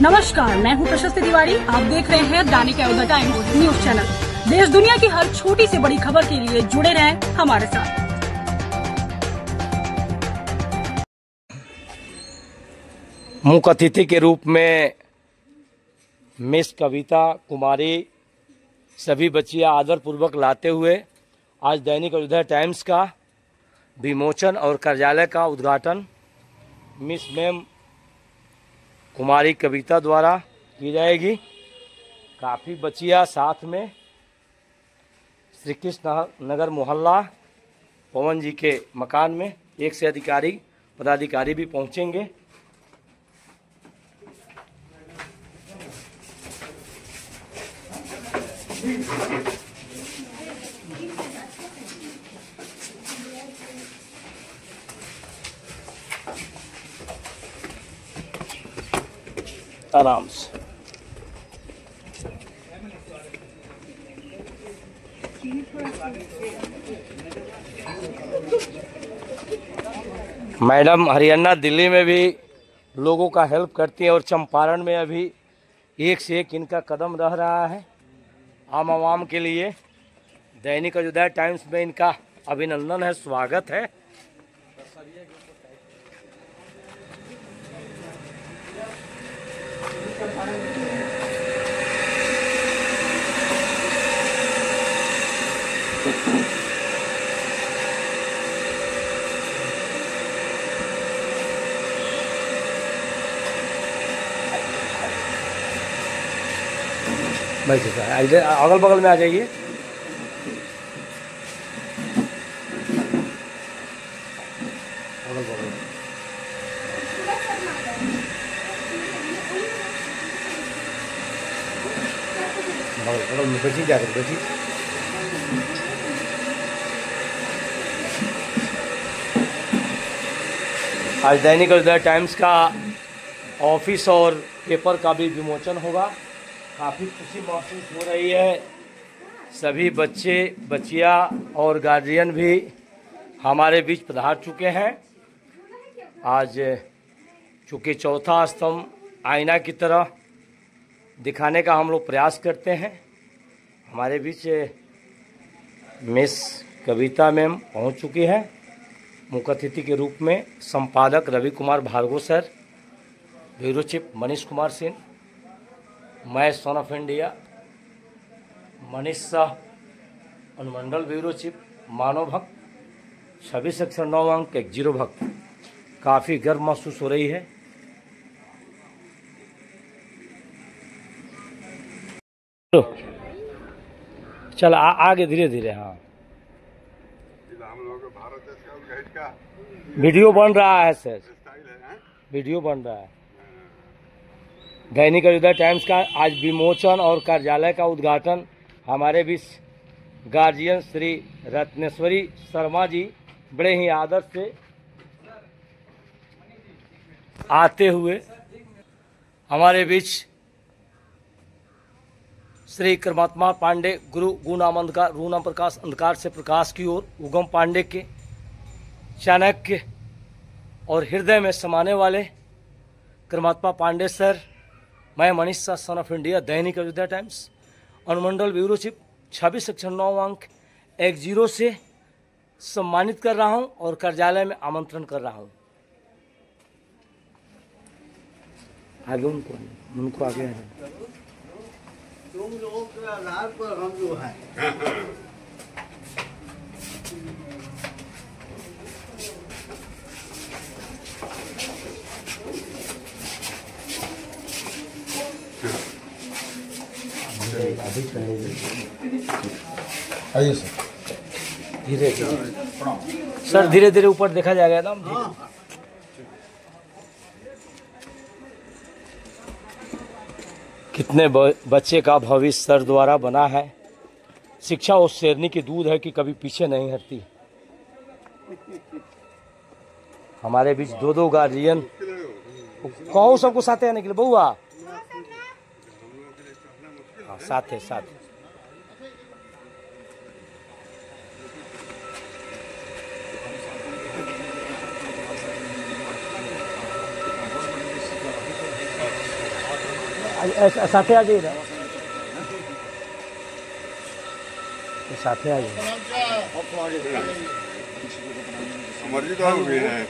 नमस्कार, मैं हूं प्रशस्ति तिवारी। आप देख रहे हैं दैनिक अयोध्या टाइम्स न्यूज चैनल। देश दुनिया की हर छोटी से बड़ी खबर के लिए जुड़े रहें हमारे साथ। मुख्य अतिथि के रूप में मिस कविता कुमारी सभी बच्चियां आदर पूर्वक लाते हुए आज दैनिक अयोध्या टाइम्स का विमोचन और कार्यालय का उद्घाटन मिस मैम कुमारी कविता द्वारा की जाएगी। काफ़ी बच्चियां साथ में श्री कृष्ण नगर मोहल्ला पवन जी के मकान में एक से अधिकारी पदाधिकारी भी पहुंचेंगे। आराम से मैडम हरियाणा दिल्ली में भी लोगों का हेल्प करती हैं और चंपारण में अभी एक से एक इनका कदम रह रहा है आम आवाम के लिए। दैनिक अयोध्या टाइम्स में इनका अभिनंदन है, स्वागत है। अगल बगल में आ जाइए। अगल बगल बगल में बैठी, जाकर बैठी। आज दैनिक अयोध्या टाइम्स का ऑफिस और पेपर का भी विमोचन होगा। काफ़ी खुशी महसूस हो रही है। सभी बच्चे बच्चियां और गार्जियन भी हमारे बीच पधार चुके हैं। आज चूँकि चौथा स्तंभ आईना की तरह दिखाने का हम लोग प्रयास करते हैं। हमारे बीच मिस कविता मैम पहुंच चुकी है। मुख्य अतिथि के रूप में संपादक Ravi Kumar Bhargava sir, bureau chief Manish Kumar Singh, मैं sun of India Manish Shah, अनुमंडल ब्यूरो चीफ मानव भक्त, 26 सेक्शन 9 अंक 10 भक्त। काफ़ी गर्व महसूस हो रही है। चल आगे धीरे धीरे। हाँ, वीडियो बन रहा है सर, वीडियो बन रहा है। दैनिक अयोध्या टाइम्स का आज विमोचन और कार्यालय का उद्घाटन हमारे बीच गार्जियन श्री रत्नेश्वरी शर्मा जी बड़े ही आदर से आते हुए हमारे बीच श्री कर्मात्मा पांडे गुरु गुणाम अंधकार रूनाम प्रकाश अंधकार से प्रकाश की ओर उगम पांडे के चाणक्य और हृदय में समाने वाले कर्मात्मा पांडे सर, मैं मनीष शाह सन of India Dainik Ayodhya times अनुमंडल ब्यूरो चीफ 26 सेक्शन 9 अंक 10 से सम्मानित कर रहा हूं और कार्यालय में आमंत्रण कर रहा हूं। आगे उनको आगे है। तुम लोगों के आधार पर हम जो है आइए सर, धीरे धीरे सर, धीरे धीरे ऊपर देखा जाएगा एकदम। कितने बच्चे का भविष्य सर द्वारा बना है। शिक्षा उस शेरनी की दूध है कि कभी पीछे नहीं हटती। हमारे बीच दो गार्जियन कहो सबको साथ आने के लिए बउआ। हाँ, साथ है। साथे आ जाइए, साथे आ जाइए। मर्जी तो हो गई है।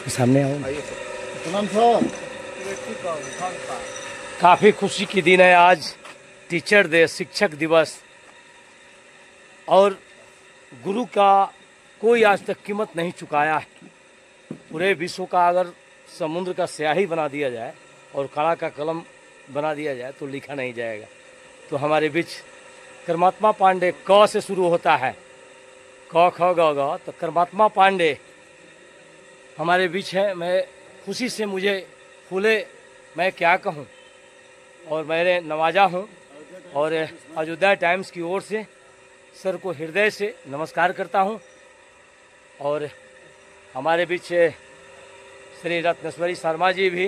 सामने आओ। काफ़ी खुशी की दिन है आज, टीचर डे, शिक्षक दिवस। और गुरु का कोई आज तक कीमत नहीं चुकाया है। पूरे विश्व का अगर समुद्र का स्याही बना दिया जाए और कड़ा का कलम बना दिया जाए तो लिखा नहीं जाएगा। तो हमारे बीच कर्मात्मा पांडे, क से शुरू होता है, क ख ग ग, तो कर्मात्मा पांडे हमारे बीच है। मैं खुशी से मुझे फूले, मैं क्या कहूँ। और मैंने नवाजा हूँ और अयोध्या टाइम्स की ओर से सर को हृदय से नमस्कार करता हूँ। और हमारे बीच श्री रत्नेश्वरी शर्मा जी भी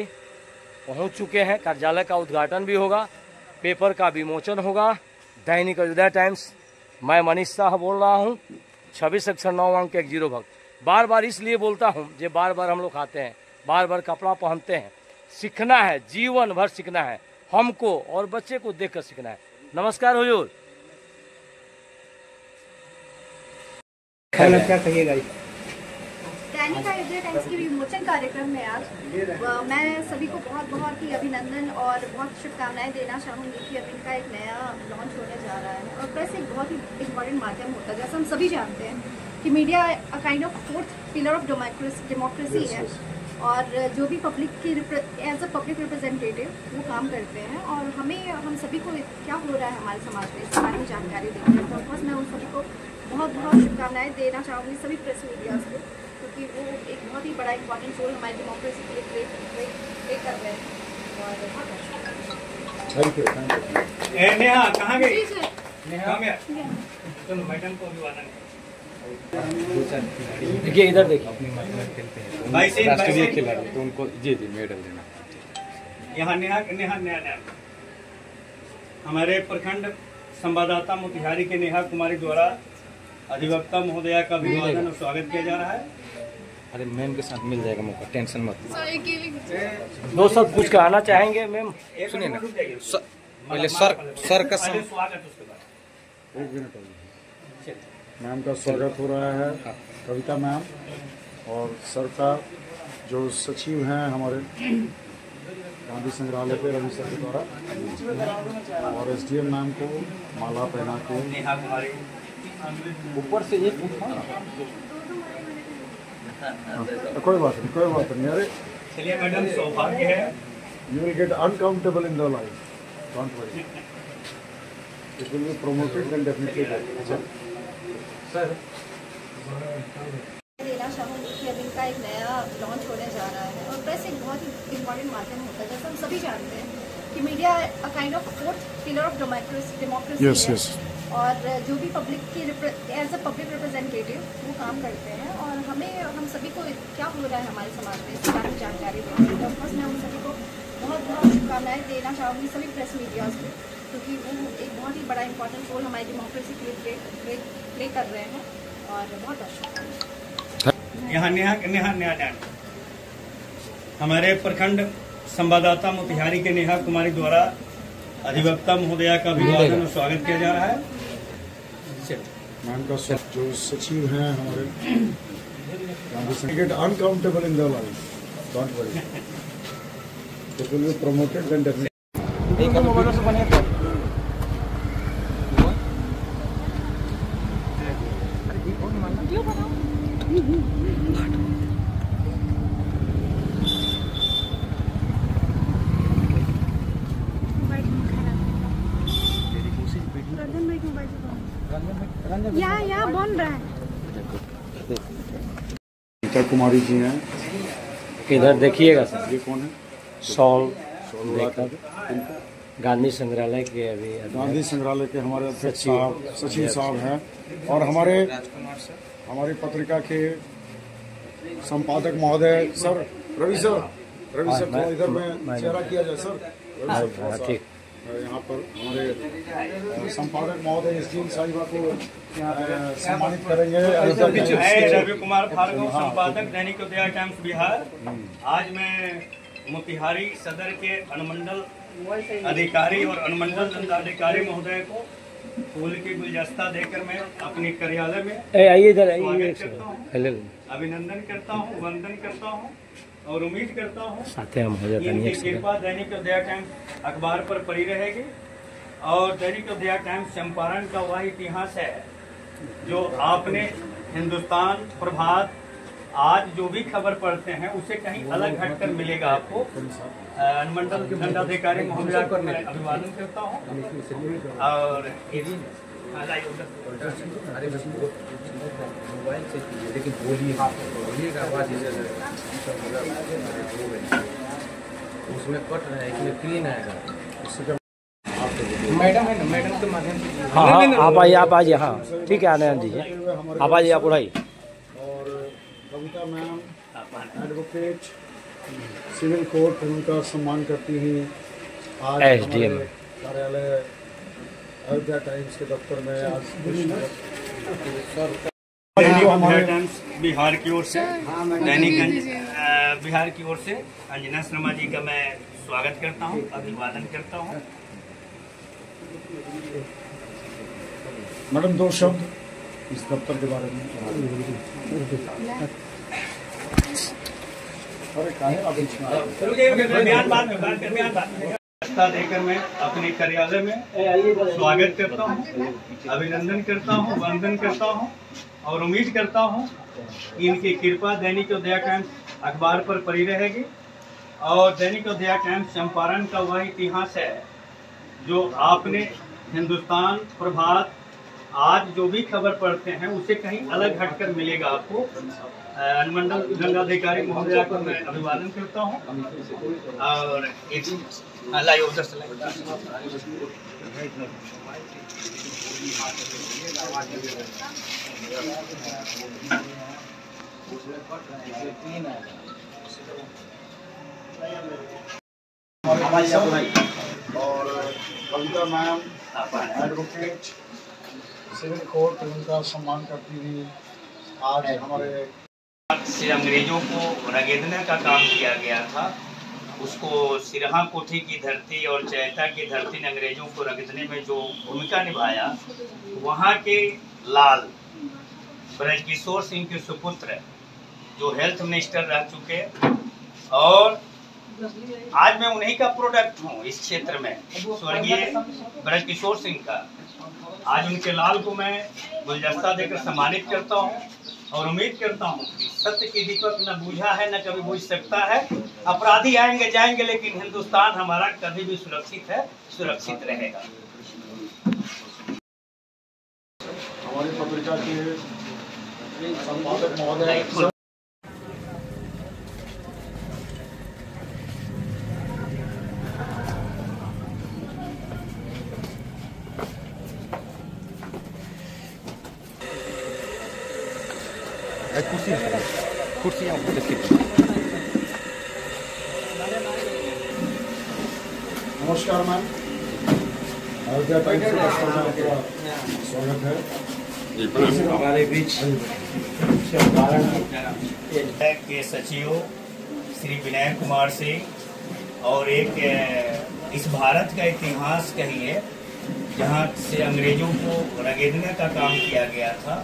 पहुँच चुके हैं। कार्यालय का उद्घाटन भी होगा, पेपर का विमोचन होगा। दैनिक अयोध्या टाइम्स, मैं मनीष शाह बोल रहा हूँ, 26 अक्षर 9 अंक 10 भक्त। बार बार इसलिए बोलता हूँ, जे बार बार हम लोग खाते हैं, बार बार कपड़ा पहनते हैं। सीखना है, जीवन भर सीखना है हमको, और बच्चे को देखकर सीखना है। नमस्कार हुजूर। क्या कहिएगा? दैनिक अयोध्या टाइम्स के विमोचन कार्यक्रम में आज मैं सभी को बहुत बहुत ही अभिनंदन और बहुत शुभकामनाएं देना चाहूँगी कि अभी इनका एक नया लॉन्च होने जा रहा है। और प्रेस एक बहुत ही इम्पोर्टेंट माध्यम होता है, जैसा हम सभी जानते हैं कि media a kind of fourth pillar of democracy है। और जो भी पब्लिक की एज अ पब्लिक रिप्रेजेंटेटिव वो काम करते हैं, और हम सभी को क्या हो रहा है हमारे समाज में इसके बारे में जानकारी देते हैं। तो ऑफकोर्स मैं उन सभी को बहुत बहुत शुभकामनाएं देना चाहूँगी, सभी प्रेस मीडियाज को, क्योंकि वो एक बहुत ही बड़ा इंपॉर्टेंट रोल हमारी डेमोक्रेसी के लिए प्ले कर रहे हैं। और थैंक यू। नेहा कहाँ गई? नेहा चलो मैडम को अभिवादन। देखिए इधर देखिए, राष्ट्रीय खिलाड़ी तो उनको जी मेडल देना। यहाँ नेहा हमारे प्रखंड संवाददाता मोतिहारी के नेहा कुमारी द्वारा अधिवक्ता महोदया का अभिवादन और स्वागत किया जा रहा है। अरे मैम के साथ मिल जाएगा मौका, टेंशन मत। दो सब कुछ कहना चाहेंगे मैम? सुनिए ना, पहले सर का स्वागत, उसके बाद एक मिनट मैम का स्वागत हो रहा है, कविता मैम, और सर का जो सचिव हैं हमारे गांधी संग्रहालय पे रवि सर के द्वारा, और एसडीएम मैम को माला पहना के नेहा कुमारी ऊपर से एक कोई बात नहीं। अरे चलिए मैडम, सौभाग्य है। You will get uncountable in the life, don't worry, it will be promoted then definitely. Sir देना चाहूँगी कि अभी इनका एक नया लॉन्च होने जा रहा है। और प्रेस एक बहुत ही इम्पोर्टेंट माध्यम होता है, जैसा हम सभी जानते हैं कि media a kind of fourth pillar of democracy है। और जो भी पब्लिक की एज अ पब्लिक रिप्रेजेंटेटिव वो काम करते हैं, और हम सभी को क्या हो रहा है हमारे समाज में इसके बारे में जानकारी देते हैं। तो ऑफकोर्स मैं उन सभी को बहुत बहुत शुभकामनाएं देना चाहूँगी, सभी प्रेस मीडियाज को, क्योंकि वो एक बहुत ही बड़ा इंपॉर्टेंट रोल हमारी डेमोक्रेसी के लिए प्ले कर रहे हैं। और बहुत बहुत शुभकामनाएं। यहाँ नेहा हमारे प्रखंड संवाददाता मोतिहारी के नेहा कुमारी द्वारा अधिवक्ता महोदया का अभिवादन और स्वागत किया जा रहा है। मैम का जो सचिव हैं हमारे गांधी संग्रहालय, get uncountable in the life, don't worry, it will be promoted then definitely. Mobile से बने थे। यहाँ बन रहा है। गीता कुमारी जी हैं, इधर देखिएगा सर, ये कौन है? शॉल देखकर गांधी संग्रहालय के अभी गांधी संग्रहालय के हमारे अध्यक्ष साहब, सचिव साहब हैं, और हमारी पत्रिका के संपादक महोदय सर रवि सर थोड़ा इधर में चेहरा किया जाए सर। रवि सर, ठीक। यहाँ पर हमारे संपादक महोदय एसडीएम साहिबा को सम्मानित करेंगे। रवि कुमार भार्गव, संपादक दैनिक उदय टाइम्स बिहार। आज मैं मोतिहारी सदर के अनुमंडल अधिकारी और अनुमंडल दंडाधिकारी महोदय को फूल की गुलदस्ता देकर मैं अपने कार्यालय में स्वागत करता हूँ, अभिनंदन करता हूँ, वंदन करता हूँ और उम्मीद करता हूँ इनकी कृपा दैनिक उदय टाइम्स अखबार पर पड़ी रहेगी। और दैनिक उदय टाइम्स चंपारण का वह इतिहास है जो आपने हिंदुस्तान, प्रभात, आज जो भी खबर पढ़ते हैं उसे कहीं अलग हटकर मिलेगा आपको। अनुमंडल दंडाधिकारी महोदय को मैं अभिवादन करता हूँ और उसमें कट रहा है, इसमें क्लीन आएगा। मैडम है ना, मैडम के माध्यम से। हाँ आप आइए हाँ ठीक है, आने दीजिए, आप आइए, आप उठाइए। और कविता मैम एडवोकेट सिविल कोर्ट उनका सम्मान करती हैं। आज SDM कार्यालय अयोध्या टाइम्स के दफ्तर में आज दैनिक उदय टाइम्स बिहार की ओर से बिहार की ओर से अंजना शर्मा जी का मैं स्वागत करता हूं, अभिवादन करता हूं। मैडम दो शब्द इस दफ्तर के बारे में। रास्ता देकर मैं अपने कार्यालय में स्वागत करता हूं, अभिनंदन करता हूं, वंदन करता हूं और उम्मीद करता हूं कि इनकी कृपा दैनिक उदय टाइम्स अखबार पर पड़ी रहेगी। और दैनिक उदय टाइम्स चंपारण का वह इतिहास है जो आपने हिंदुस्तान, प्रभात, आज जो भी खबर पढ़ते हैं उसे कहीं अलग हटकर मिलेगा आपको। अनुमंडल दंडाधिकारी महोदय को मैं अभिवादन करता हूं और और कविता मैम एडवोकेट सिविल कोर्ट उनका सम्मान करती हुई आज हमारे से अंग्रेजों को रगेदने का काम किया गया था। उसको सिरहा कोठी की धरती और चैता की धरती ने अंग्रेजों को रगड़ने में जो भूमिका निभाया, वहाँ के लाल ब्रजकिशोर सिंह के सुपुत्र जो हेल्थ मिनिस्टर रह चुके और आज मैं उन्हीं का प्रोडक्ट हूँ इस क्षेत्र में, स्वर्गीय ब्रजकिशोर सिंह का। आज उनके लाल को मैं गुलदस्ता देकर सम्मानित करता हूँ और उम्मीद करता हूँ कि सत्य की दीपक न बूझा है न कभी बुझ सकता है। अपराधी आएंगे जाएंगे लेकिन हिंदुस्तान हमारा कभी भी सुरक्षित है, सुरक्षित रहेगा। हमारी पत्रिका के संपादक महोदय कुर्सी नमस्कार मैम, अयोध्या टाइम्स के दफ्तर में आपका स्वागत है। हमारे बीच के सचिव श्री विनय कुमार सिंह और एक इस भारत का इतिहास कहिए जहाँ से अंग्रेजों को रगेदने का काम किया गया था,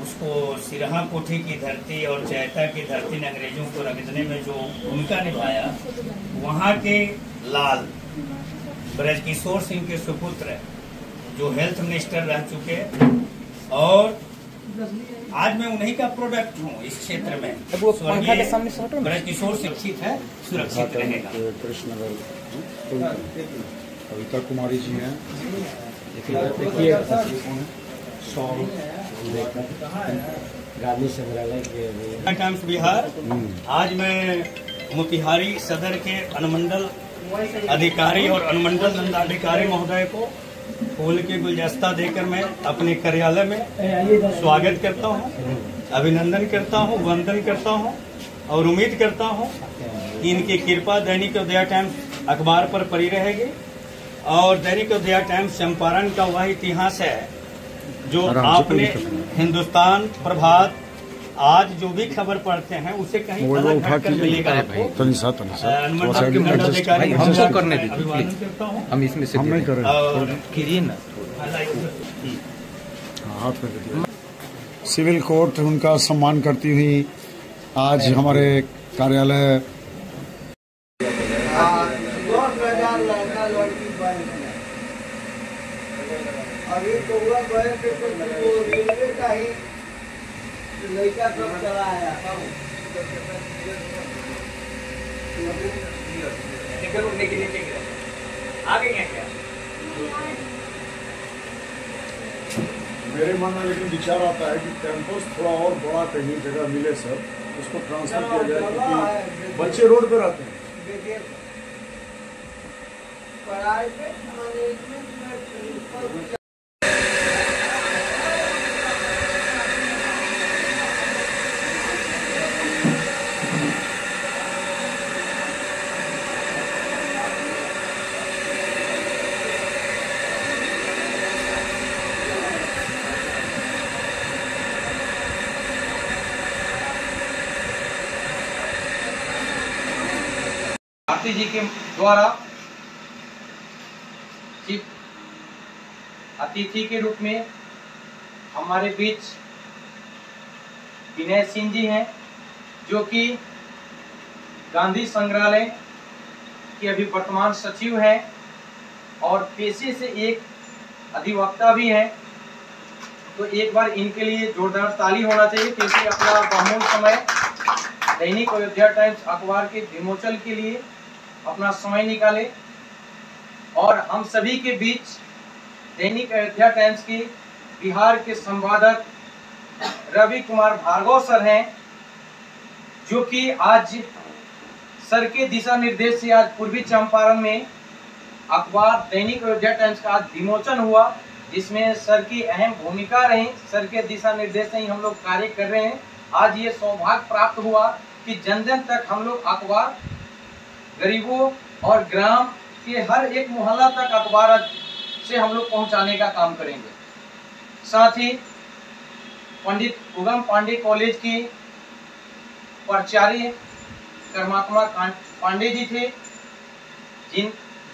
उसको सिरहा कोठी की धरती और चैता की धरती ने अंग्रेजों को रगड़ने में जो भूमिका निभाया, वहाँ के लाल ब्रजकिशोर सिंह के सुपुत्र जो हेल्थ मिनिस्टर रह चुके और आज मैं उन्हीं का प्रोडक्ट हूँ इस क्षेत्र में। स्वर्गीय ब्रजकिशोर सुरक्षित है, सुरक्षित रहेगा। कृष्णनगर कविता कुमारी जी हैं। गांधी संग्रहालय के टाइम्स बिहार। आज मैं मोतिहारी सदर के अनुमंडल अधिकारी और अनुमंडल दंडाधिकारी महोदय को फूल की गुलदस्ता देकर मैं अपने कार्यालय में स्वागत करता हूं, अभिनंदन करता हूं, वंदन करता हूं और उम्मीद करता हूं कि इनकी कृपा दैनिक उदय टाइम्स अखबार पर पड़ी रहेगी। और दैनिक अयोध्या टाइम्स चंपारण का वह इतिहास है जो आपने हिंदुस्तान प्रभात आज जो भी खबर पढ़ते हैं उसे कहीं अलग हटकर मिलेगा आपको। अनुमंडल के मंडलाधिकारी हमको करने दीजिए अभिवादन प्लीज। करता हूँ। हम इसमें से हम नहीं कर और रहे कीजिए ना। हाथ में दिया। सिविल कोर्ट उनका सम्मान करती हुई आज हमारे कार्यालय अभी तो हुआ बड़े पेपर को रेलवे का ही लड़का सब चला आया आगे क्या मेरे मन में लेकिन विचार आता है कि कैंपस थोड़ा और बड़ा कहीं जगह मिले सर, उसको ट्रांसफर किया जाए क्योंकि बच्चे रोड पे रहते हैं। देखिए प्राइवेट मैनेजमेंट में प्रिंसिपल भारती जी के द्वारा चीफ अतिथि के रूप में हमारे बीच विनय सिंह जी हैं, जो कि गांधी संग्रहालय के अभी वर्तमान सचिव हैं और पेशे से एक अधिवक्ता भी हैं। तो एक बार इनके लिए जोरदार ताली होना चाहिए, क्योंकि अपना बहुमूल्य समय दैनिक अयोध्या टाइम्स अखबार के विमोचन के लिए अपना समय निकाले। और हम सभी के बीच दैनिक अयोध्या टाइम्स के बिहार के संपादक रवि कुमार भार्गव सर हैं, जो कि आज सर के दिशा निर्देश से आज पूर्वी चंपारण में अखबार दैनिक अयोध्या टाइम्स का आज विमोचन हुआ, जिसमें सर की अहम भूमिका रही। सर के दिशा निर्देश से ही हम लोग कार्य कर रहे हैं। आज ये सौभाग्य प्राप्त हुआ कि जन जन तक हम लोग अखबार, गरीबों और ग्राम के हर एक मोहल्ला तक अखबार से हम लोग पहुंचाने का काम करेंगे। साथ ही पंडित उगम पांडे कॉलेज की प्राचार्य कर्मात्मा पांडे जी थे,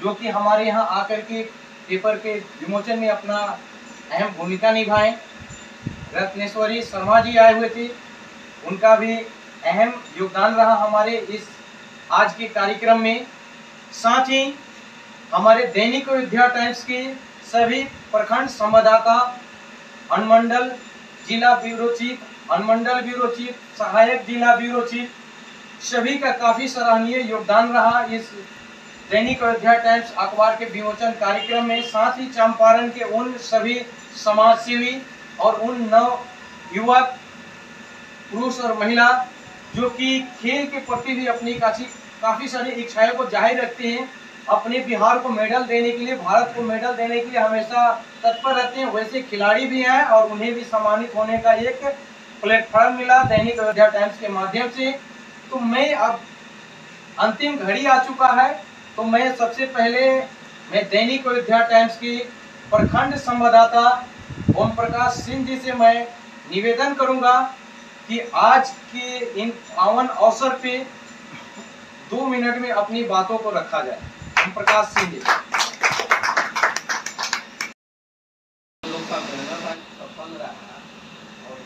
जो कि हमारे यहाँ आकर के पेपर के विमोचन में अपना अहम भूमिका निभाए। रत्नेश्वरी शर्मा जी आए हुए थे, उनका भी अहम योगदान रहा हमारे इस आज के कार्यक्रम में। साथ ही हमारे दैनिक अयोध्या टाइम्स के सभी प्रखंड संवाददाता, अनुमंडल जिला ब्यूरो चीफ, अनुमंडल ब्यूरो चीफ, सहायक जिला ब्यूरो चीफ, सभी का काफी सराहनीय योगदान रहा इस दैनिक अयोध्या टाइम्स अखबार के विमोचन कार्यक्रम में। साथ ही चंपारण के उन सभी समाजसेवी और उन नव युवक पुरुष और महिला जो कि खेल के प्रति भी अपनी काफी सारी इच्छाएं को जाहिर रखते हैं, अपने बिहार को मेडल देने के लिए, भारत को मेडल देने के लिए हमेशा तत्पर रहते हैं, वैसे खिलाड़ी भी हैं और उन्हें भी सम्मानित होने का एक प्लेटफॉर्म मिला दैनिक अयोध्या टाइम्स के माध्यम से। तो मैं अब अंतिम घड़ी आ चुका है, तो मैं सबसे पहले दैनिक अयोध्या टाइम्स की प्रखंड संवाददाता ओम प्रकाश सिंह जी से मैं निवेदन करूंगा कि आज के इन पावन अवसर पे 2 मिनट में अपनी बातों को रखा जाए। ओम प्रकाश सिंह जी। सफल रहा और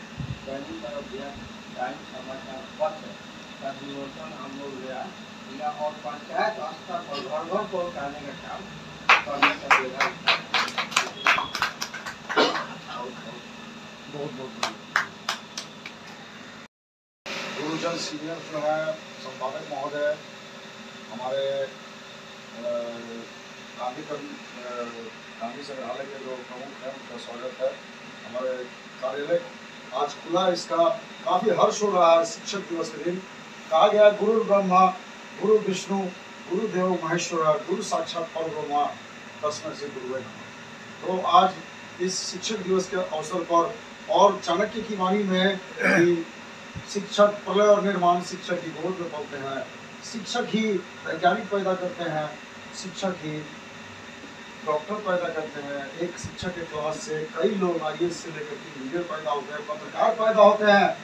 दैनिक अयोध्या टाइम्स समाचार पत्र का विमोचन हम लोग जिला और पंचायत स्तर पर घर घर पहुँचाने का काम करने का बहुत गुरुजन सीनियर जो है संपादक महोदय, हमारे गांधी संग्रहालय के जो प्रमुख हैं उनका स्वागत है। हमारे कार्यालय आज खुला, इसका काफी हर्ष हो रहा है। शिक्षक दिवस के दिन कहा गया गुरु ब्रह्मा गुरु विष्णु गुरुदेव महेश्वरा गुरु साक्षात परब्रह्मा तस्मै श्री गुरुवे नमः। तो आज इस शिक्षक दिवस के अवसर पर और चाणक्य की वाणी में कि शिक्षक प्रलय और निर्माण शिक्षक ही गोद में पलते हैं, शिक्षक ही वैज्ञानिक पैदा करते हैं, शिक्षक ही डॉक्टर पैदा करते हैं, एक शिक्षक के क्लास से कई लोग IAS से लेकर के इंजीनियर पैदा होते हैं, पत्रकार पैदा होते हैं।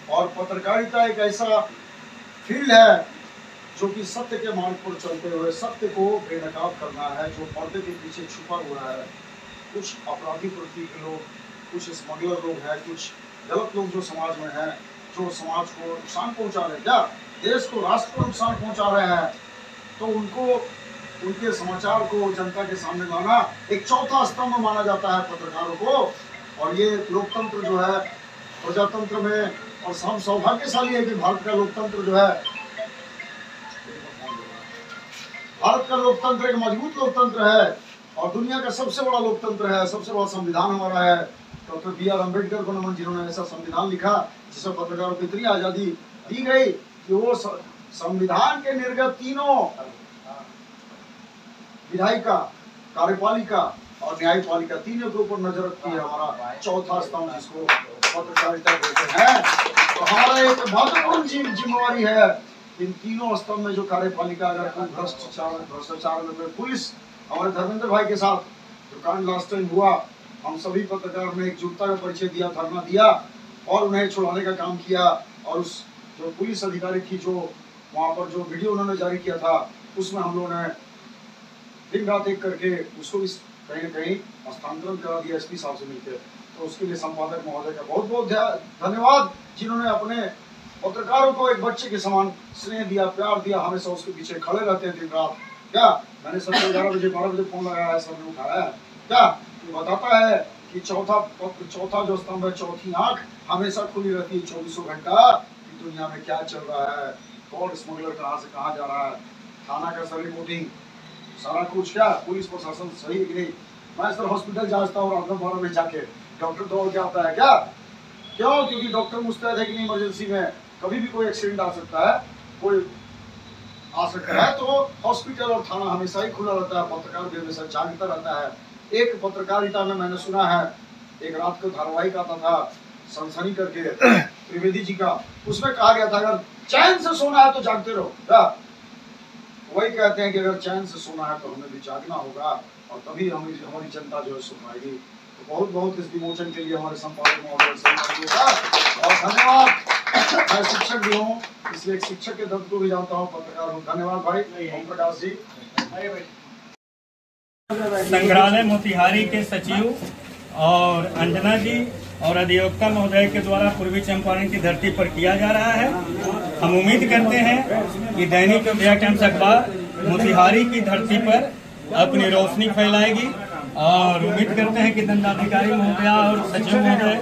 और पत्रकारिता एक ऐसा फील्ड है जो कि सत्य के मार्ग पर चलते हुए सत्य को बेनकाब करना है, जो पर्दे के पीछे छुपा हुआ है। कुछ अपराधी प्रवृत्ति के लोग, कुछ स्मगलर लोग हैं, कुछ गलत लोग जो समाज में हैं, जो समाज को नुकसान पहुंचा रहे हैं, क्या देश को, राष्ट्र को नुकसान पहुंचा रहे हैं, तो उनको, उनके समाचार को जनता के सामने लाना एक चौथा स्तंभ माना जाता है पत्रकारों को। और ये लोकतंत्र जो है, प्रजातंत्र में, और हम सौभाग्यशाली है कि भारत का लोकतंत्र जो है, भारत का लोकतंत्र एक मजबूत लोकतंत्र है और दुनिया का सबसे बड़ा लोकतंत्र है। सबसे बड़ा संविधान हमारा है। डॉक्टर BR अम्बेडकर को नमन, जिन्होंने ऐसा संविधान लिखा जिसमें पत्रकारों को इतनी आजादी दी गई कि वो संविधान के निर्गत तीनों विधायिका, कार्यपालिका और न्यायपालिका, तीनों के ऊपर नजर रखती है। हमारा चौथा स्तंभ जिसको पत्रकारिता कहते हैं, तो हमारा एक महत्वपूर्ण जिम्मेवारी है इन तीनों स्तंभ में। जो कार्यपालिका अगर कोई भ्रष्टाचार में, पुलिस, हमारे धर्मेंद्र भाई के साथ जो कांड लास्ट टाइम हुआ, हम सभी पत्रकार ने एकजुटता का परिचय दिया, धरना दिया और उन्हें छुड़ाने का काम किया। और उस जो पुलिस अधिकारी थी, जो वहाँ पर जो वीडियो उन्होंने जारी किया था, उसमें हम लोगों ने दिन रात एक करके उसको भी कहीं न कहीं हस्तांतरण करा दिया SP साहब से मिलकर। तो उसके लिए संपादक महोदय का बहुत बहुत धन्यवाद, जिन्होंने अपने पत्रकारों को एक बच्चे के समान स्नेह दिया, प्यार दिया, हमेशा उसके पीछे खड़े रहते हैं दिन रात। क्या मैंने सबसे 11 बजे 12 बजे फोन लगाया है, सबने उठाया है। क्या ये बताता है कि चौथा जो स्तंभ है, चौथी आंख हमेशा खुली रहती है 24 घंटा कि दुनिया में क्या चल रहा है, कौन स्मगलर कहाँ से कहाँ जा रहा है, थाना का सर रिपोर्टिंग, सारा कुछ। क्या पुलिस प्रशासन सही है कि नहीं। मैं सर हॉस्पिटल जाता हूँ रात में 12 बजे जाके, डॉक्टर दौड़ के आता है। क्या क्यों? क्योंकि डॉक्टर मुस्तैद है कि नहीं, इमरजेंसी में कभी भी कोई एक्सीडेंट आ सकता है, कोई आ सकता है। तो हॉस्पिटल और थाना हमेशा ही खुला रहता है, पत्रकार भी हमेशा जागता रहता है। एक पत्रकारिता में मैंने सुना है, एक रात को धारावाहिक आता था सनसनी करके त्रिवेदी जी का, उसमें कहा गया था अगर चैन से सोना है तो जागते रहो। क्या वही कहते हैं कि अगर चैन से सोना है तो हमें भी जागना होगा, और तभी हमारी जनता जो है सो पाएगी। तो बहुत बहुत इस विमोचन के लिए हमारे संपादक महोदय का और धन्यवाद। मैं शिक्षक भी हूँ, इसलिए एक शिक्षक के दर्द को भी जानता हूँ, पत्रकार हूँ। धन्यवाद भाई ओम प्रकाश जी। संग्रहालय मोतिहारी के सचिव और अंजना जी और अधिवक्ता महोदय के द्वारा पूर्वी चंपारण की धरती पर किया जा रहा है। हम उम्मीद करते हैं कि दैनिक उदया टाइम्स अखबार मोतिहारी की धरती पर अपनी रोशनी फैलाएगी, और उम्मीद करते हैं कि दंडाधिकारी महोदय और सचिव महोदय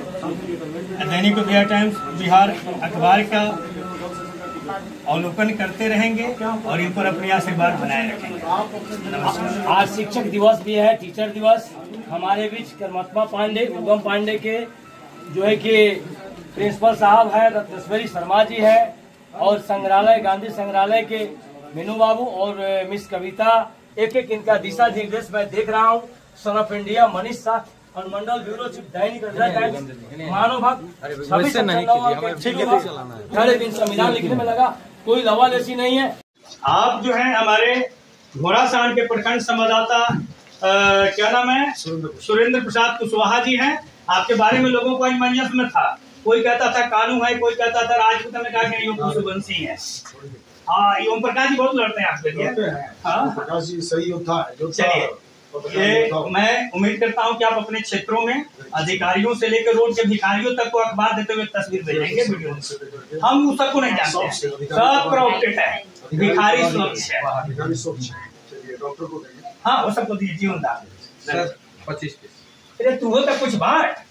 दैनिक उदया टाइम्स बिहार अखबार का अवलोकन करते रहेंगे और इन पर अपनी आशीर्वाद बनाए रखेंगे। आज शिक्षक दिवस भी है, टीचर दिवस। हमारे बीच कर्मात्मा पांडे, उगम पांडे के जो है कि प्रिंसिपल साहब है, रत्नेश्वरी शर्मा जी है, और संग्रहालय, गांधी संग्रहालय के मीनू बाबू और मिस कविता, एक एक इनका दिशा निर्देश मैं देख रहा हूँ। सन ऑफ इंडिया मनीष शाह और मंडल ब्यूरो चीफ दैनिक उदया टाइम्स, मानव भक्त, सभी सारे दिन संविधान लिखने में लगा, कोई लवालेसी नहीं है। आप जो है हमारे घोड़ासहान के प्रखंड संवाददाता क्या नाम है, सुरेंद्र प्रसाद कुशवाहा जी हैं। आपके बारे में लोगों को मंजस में था, कोई कहता था कानू है, कोई कहता था राजपूत, ने कहा कि कुशवंशी है। हाँ, ओम प्रकाश जी बहुत लड़ते हैं आपके लिए। हाँ प्रकाश जी सही योद्धा है। चलिए, ये मैं उम्मीद करता हूं कि आप अपने क्षेत्रों में अधिकारियों से लेकर रोड के भिखारियों तक को अखबार देते हुए तस्वीर भेजेंगे, वीडियो। हम उस सबको नहीं जानते, सब क्रॉप्टेड है, भिखारी स्वच्छ है। डॉक्टर को हाँ, वो सबको दीजिए जीवन दान 25 अरे तू हो तो कुछ बात।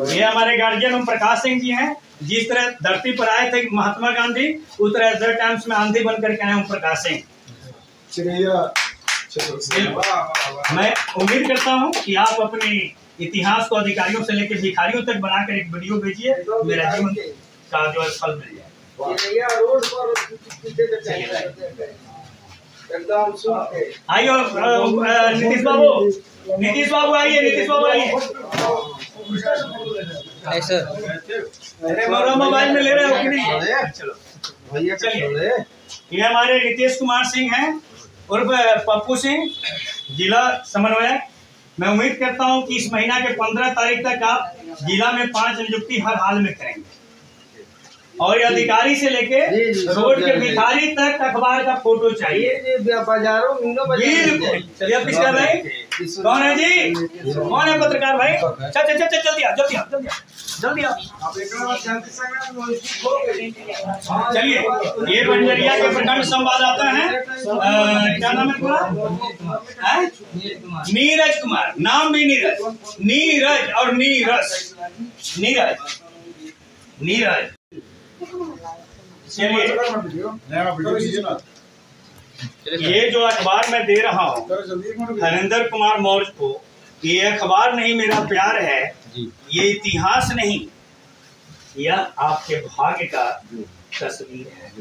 ये हमारे गार्जियन ओम प्रकाश सिंह जी हैं। जिस तरह धरती पर आए थे महात्मा गांधी, उस तरह उदया टाइम्स में आंधी बनकर के आए ओम प्रकाश सिंह। मैं उम्मीद करता हूं कि आप अपने इतिहास को अधिकारियों से लेकर भिखारियों तक बनाकर एक वीडियो भेजिए, मेरा जीवन का जो फल मिल जाए। आइए नीतीश बाबू आइए, नीतीश बाबू आइए। अरे मोबाइल में ले रहे हो कि नहीं? चलो चलिए, ये हमारे नीतीश कुमार सिंह हैं, उर्फ पप्पू सिंह, जिला समन्वयक। मैं उम्मीद करता हूं कि इस महीना के 15 तारीख तक आप जिला में 5 नियुक्ति हर हाल में करेंगे और ये अधिकारी से लेके रोड के भिखारी तक अखबार का फोटो चाहिए। बाजारों चलिए आप किसका भाई कौन है जी? कौन है पत्रकार भाई? चल चल चल जल्दी आ जल्दी आ जल्दी आ जल्दी आ। चलिए ये बंजरिया के प्रखंड संवाददाता हैं, क्या नाम है तुम्हारा? नीरज कुमार। नाम भी नीरज, नीरज और नीरज, नीरज नीरज। चलिए ये जो अखबार मैं दे रहा हूँ हरेंद्र कुमार मौर्य को, ये अखबार नहीं मेरा प्यार है, ये इतिहास नहीं, यह आपके भाग्य का तस्वीर है।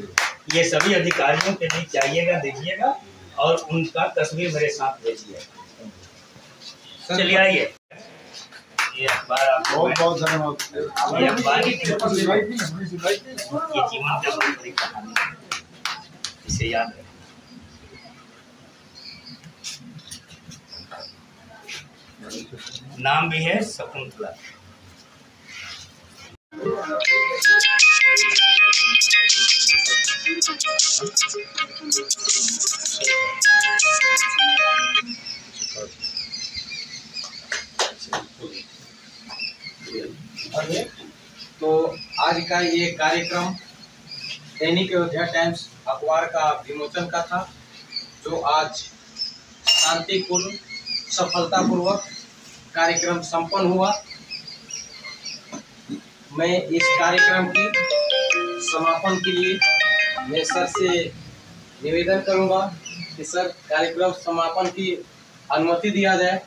ये सभी अधिकारियों के लिए चाहिएगा, देखिएगा और उनका तस्वीर मेरे साथ भेजिएगा। चलिए आइए, ये अखबार आपको बहुत धन्यवाद। ये अखबार ये जीवन का बहुत बड़ी कहानी है, इसे याद रखें। नाम भी है शकुंतला। तो आज का ये कार्यक्रम दैनिक अयोध्या टाइम्स अखबार का विमोचन का था, जो आज शांतिपूर्ण सफलतापूर्वक कार्यक्रम संपन्न हुआ। मैं इस कार्यक्रम की समापन के लिए मैं सर से निवेदन करूंगा कि सर कार्यक्रम समापन की अनुमति दिया जाए।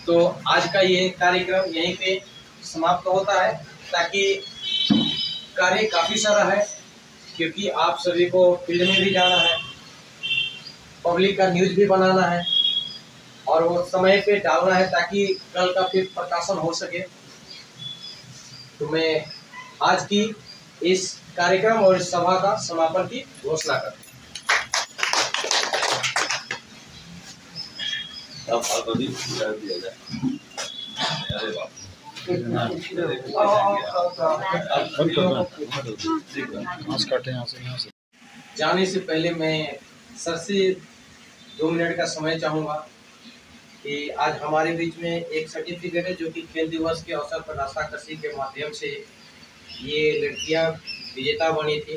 तो आज का ये कार्यक्रम यहीं पे समाप्त होता है, ताकि कार्य काफ़ी सारा है, क्योंकि आप सभी को फील्ड में भी जाना है, पब्लिक का न्यूज़ भी बनाना है और वो समय पे डालना है ताकि कल का फिर प्रकाशन हो सके। तो मैं आज की इस कार्यक्रम और इस सभा का समापन की घोषणा करता हूँ। जाने से पहले मैं सर से 2 मिनट का समय चाहूँगा कि आज हमारे बीच में एक सर्टिफिकेट है जो कि खेल दिवस के अवसर पर रस्साकसी के माध्यम से ये लड़कियां विजेता बनी थी,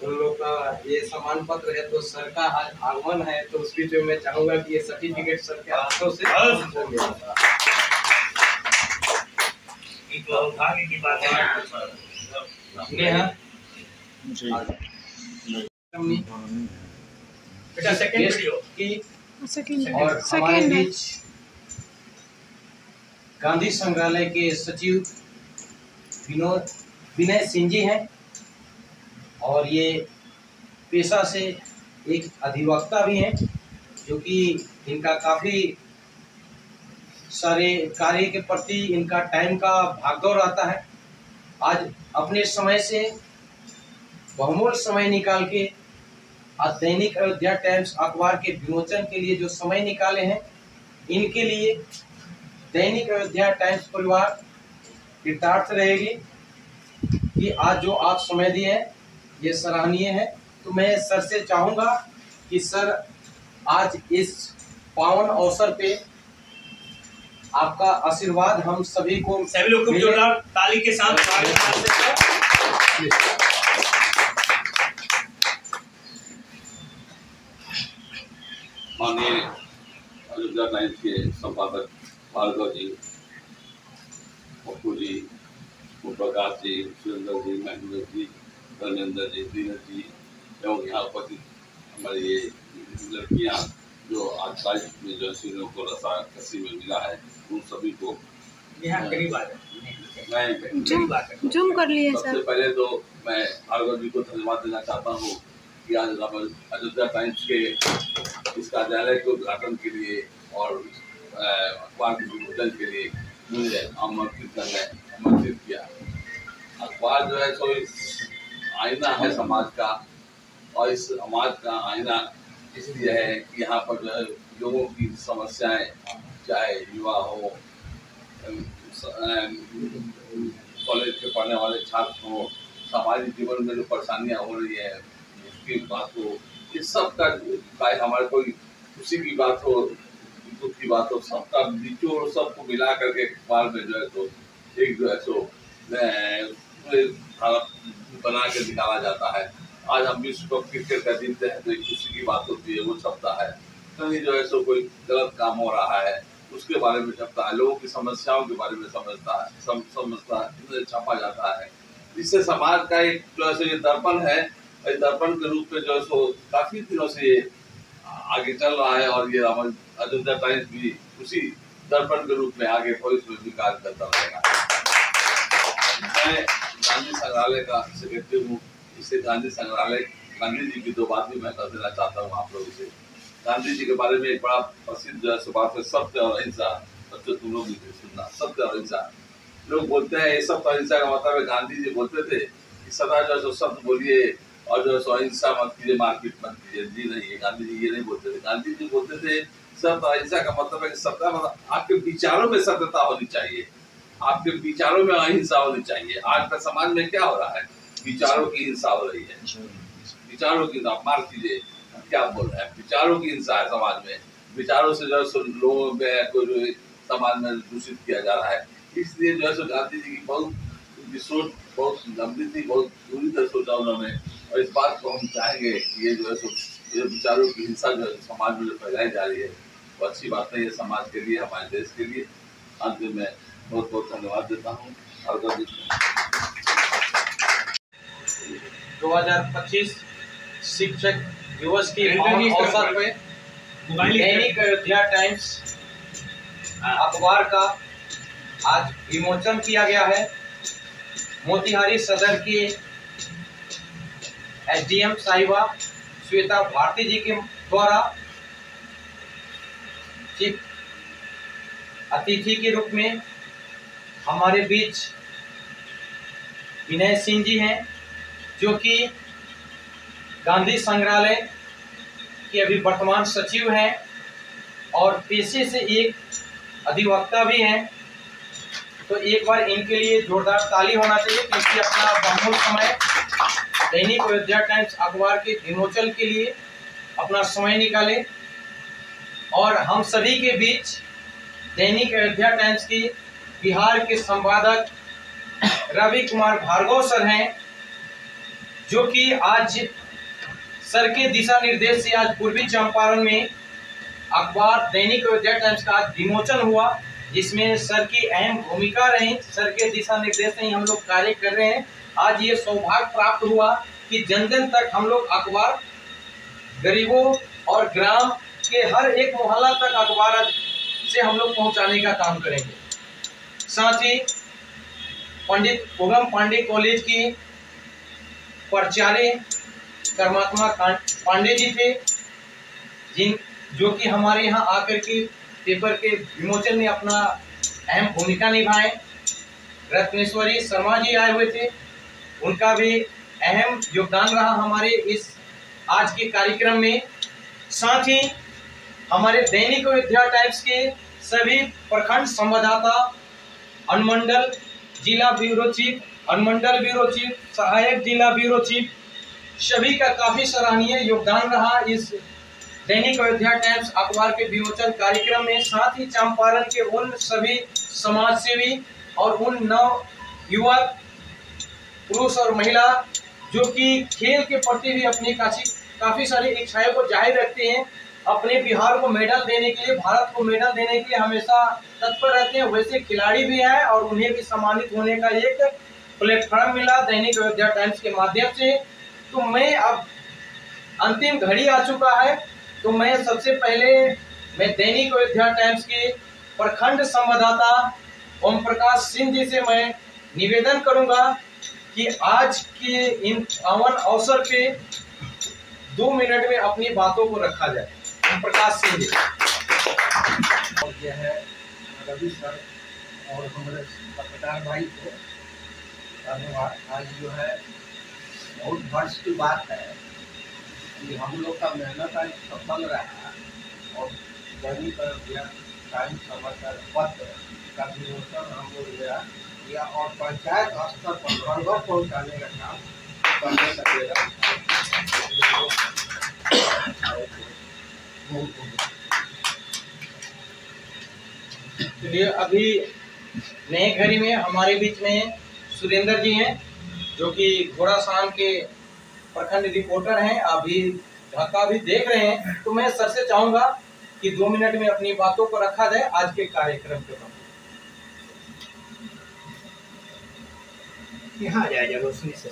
उन लोग का ये सम्मान पत्र है। तो सर का आज आगमन है, तो उस बीच में मैं चाहूँगा कि ये सर्टिफिकेट सर के हाथों से भाग्य की बात है। बेटा सेकंड वीडियो और हमारे बीच गांधी संग्रहालय के सचिव विनय सिंह जी हैं, और ये पेशा से एक अधिवक्ता भी हैं, जो कि इनका काफ़ी सारे कार्य के प्रति इनका टाइम का भागदौड़ रहता है। आज अपने समय से बहुमूल्य समय निकाल के आज दैनिक अयोध्या टाइम्स अखबार के विमोचन के लिए जो समय निकाले हैं, इनके लिए दैनिक अयोध्या टाइम्स परिवार कृतार्थ रहेगी कि आज जो आप समय दिए हैं ये सराहनीय है। तो मैं सर से चाहूँगा कि सर आज इस पावन अवसर पे आपका आशीर्वाद हम सभी को, सभी लोग खूब जोरदार ताली के साथ माननीय अयोध्या टाइम्स के संपादक भार्गव जी, पप्पू जी, प्रकाश जी, सुरेंद्र जी, महेंद्र जी, धर्मेंद्र जी, दीनज जी एवं यहाँ उपस्थित हमारी ये लड़कियाँ जो आज तारीख में जो सिंह को रस्साकसी में मिला है, उन सभी को मैं जूम कर लिए सर। सबसे पहले तो मैं भार्गव जी को धन्यवाद देना चाहता हूँ कि आज अयोध्या टाइम्स के इस कार्यालय के उद्घाटन के लिए और अखबार के विमोचन के लिए मुझे आमंत्रित किया। अखबार जो है सो इस आईना है समाज का, और इस समाज का आईना इसलिए है कि यहाँ पर जो है लोगों की समस्याएं, चाहे युवा हो, कॉलेज के पढ़ने वाले छात्र हो, सामाजिक जीवन में जो परेशानियां हो रही है उसकी बात हो, इस सब का चाहे हमारे कोई खुशी की बात हो, दुख की बात हो, सबका निचोड़ सबको मिला करके अखबार में जो है तो एक जो है सो बना के निकाला जाता है। आज हम विश्व कप क्रिकेट का जीतते हैं तो एक खुशी की बात होती है, वो छपता है। कहीं जो है सो कोई गलत काम हो रहा है उसके बारे में छपता है, लोगों की समस्याओं के बारे में छपा जाता है। इससे समाज का एक जो है सो ये दर्पण है, इस दर्पण के रूप में जो है सो काफी दिनों से ये आगे चल रहा है और ये अयोध्या टाइम्स भी उसी दर्पण के रूप में आगे भविष्य में भी कार्य करता रहेगा। मैं गांधी संग्रहालय का सेक्रेटरी हूँ। इससे गांधी संग्रहालय, गांधी जी की दो बात भी मैं कर देना चाहता हूँ आप लोगों से। गांधी जी के बारे में एक बड़ा प्रसिद्ध जो है बात है, सत्य और अहिंसा। बच्चों तुम लोग भी सुनना, सत्य और अहिंसा। लोग बोलते हैं ये सत्य और अहिंसा का मतलब है, गांधी जी बोलते थे कि सदा जो है सत्य बोलिए और जो है अहिंसा मत कीजिए, मारपीट मत कीजिए। जी नहीं, गांधी जी ये नहीं बोलते थे। गांधी जी बोलते थे सत्य और अहिंसा का मतलब है कि सत्ता मतलब आपके विचारों में सत्यता होनी चाहिए, आपके विचारों में अहिंसा होनी चाहिए। आज का समाज में क्या हो रहा है, विचारों की हिंसा हो रही है। विचारों की, आप मार कीजिए, क्या बोल रहे हैं, विचारों की हिंसा है समाज में। विचारों से जो है लोगों में को जो समाज में दूषित किया जा रहा है। इसलिए जो है गांधी जी की बहुत सोच बहुत लंबी थी, बहुत पूरी तरह सोचा उन्होंने। और इस बात को हम चाहेंगे कि ये जो है ये विचारों की हिंसा जो है समाज में जो फैलाई जा रही है वो अच्छी बात नहीं है समाज के लिए, हमारे देश के लिए। अंत में मैं बहुत बहुत धन्यवाद देता हूँ। और 2025 शिक्षक दिवस के अवसर पे दैनिक अयोध्या टाइम्स अखबार का आज विमोचन किया गया है। मोतिहारी सदर के एसडीएम साहिबा श्वेता भारती जी के द्वारा चीफ अतिथि के रूप में हमारे बीच विनय सिंह जी हैं, जो कि गांधी संग्रहालय के अभी वर्तमान सचिव हैं और पेशे से एक अधिवक्ता भी हैं। तो एक बार इनके लिए जोरदार ताली होना चाहिए, क्योंकि अपना बहुमूल्य समय दैनिक अयोध्या टाइम्स अखबार के विमोचन के लिए अपना समय निकाले। और हम सभी के बीच दैनिक अयोध्या टाइम्स की बिहार के संपादक रवि कुमार भार्गव सर हैं, जो कि आज सर के दिशा निर्देश से आज पूर्वी चंपारण में अखबार दैनिक अयोध्या टाइम्स का आज विमोचन हुआ, जिसमें सर की अहम भूमिका रही। सर के दिशा निर्देश से ही हम लोग कार्य कर रहे हैं। आज ये सौभाग्य प्राप्त हुआ कि जन जन तक हम लोग अखबार, गरीबों और ग्राम के हर एक मोहल्ला तक अखबार से हम लोग पहुंचाने का काम करेंगे। साथ ही पंडित उगम पांडे कॉलेज की प्राचार्य कर्मात्मा पांडे जी थे, जो कि हमारे यहाँ आकर के पेपर के विमोचन में अपना अहम भूमिका निभाए। रत्नेश्वरी शर्मा जी आए हुए थे, उनका भी अहम योगदान रहा हमारे इस आज के कार्यक्रम में। साथ ही हमारे दैनिक अयोध्या टाइम्स के सभी प्रखंड संवाददाता, अनुमंडल जिला ब्यूरो चीफ, अनुमंडल ब्यूरो चीफ, सहायक जिला ब्यूरो चीफ, सभी का काफी सराहनीय योगदान रहा इस दैनिक अयोध्या टाइम्स अखबार के विमोचन कार्यक्रम में। साथ ही चंपारण के उन सभी समाज सेवी और उन नव युवक पुरुष और महिला जो कि खेल के प्रति भी अपनी काफी सारी इच्छाओं को जाहिर रखते हैं, अपने बिहार को मेडल देने के लिए, भारत को मेडल देने के लिए हमेशा तत्पर रहते हैं, वैसे खिलाड़ी भी हैं और उन्हें भी सम्मानित होने का एक प्लेटफॉर्म मिला दैनिक अयोध्या टाइम्स के माध्यम से। तो मैं अब अंतिम घड़ी आ चुका है, तो मैं सबसे पहले दैनिक अयोध्या टाइम्स के प्रखंड संवाददाता ओम प्रकाश सिंह जी से मैं निवेदन करूंगा कि आज के इन पावन अवसर पे 2 मिनट में अपनी बातों को रखा जाए। ओम प्रकाश सिंह जी। और यह है रवि सर और हमारे पत्रकार भाई को धन्यवाद। आज जो है बहुत वर्ष की बात है, कि हम लोग का मेहनत आज सफल रहा और दैनिक टाइम समाचार पत्र का विमोचन हम लोग किया और पंचायत स्तर पर घर घर पहुँचाने का काम करने लगेगा। चलिए, अभी नए घड़ी में हमारे बीच में सुरेंद्र जी हैं, जो कि घोड़ासान के प्रखंड रिपोर्टर हैं, अभी ढाका भी देख रहे हैं। तो मैं सर से चाहूंगा कि 2 मिनट में अपनी बातों को रखा जाए आज के कार्यक्रम के बाद। यहाँ आ जाए रोशनी से।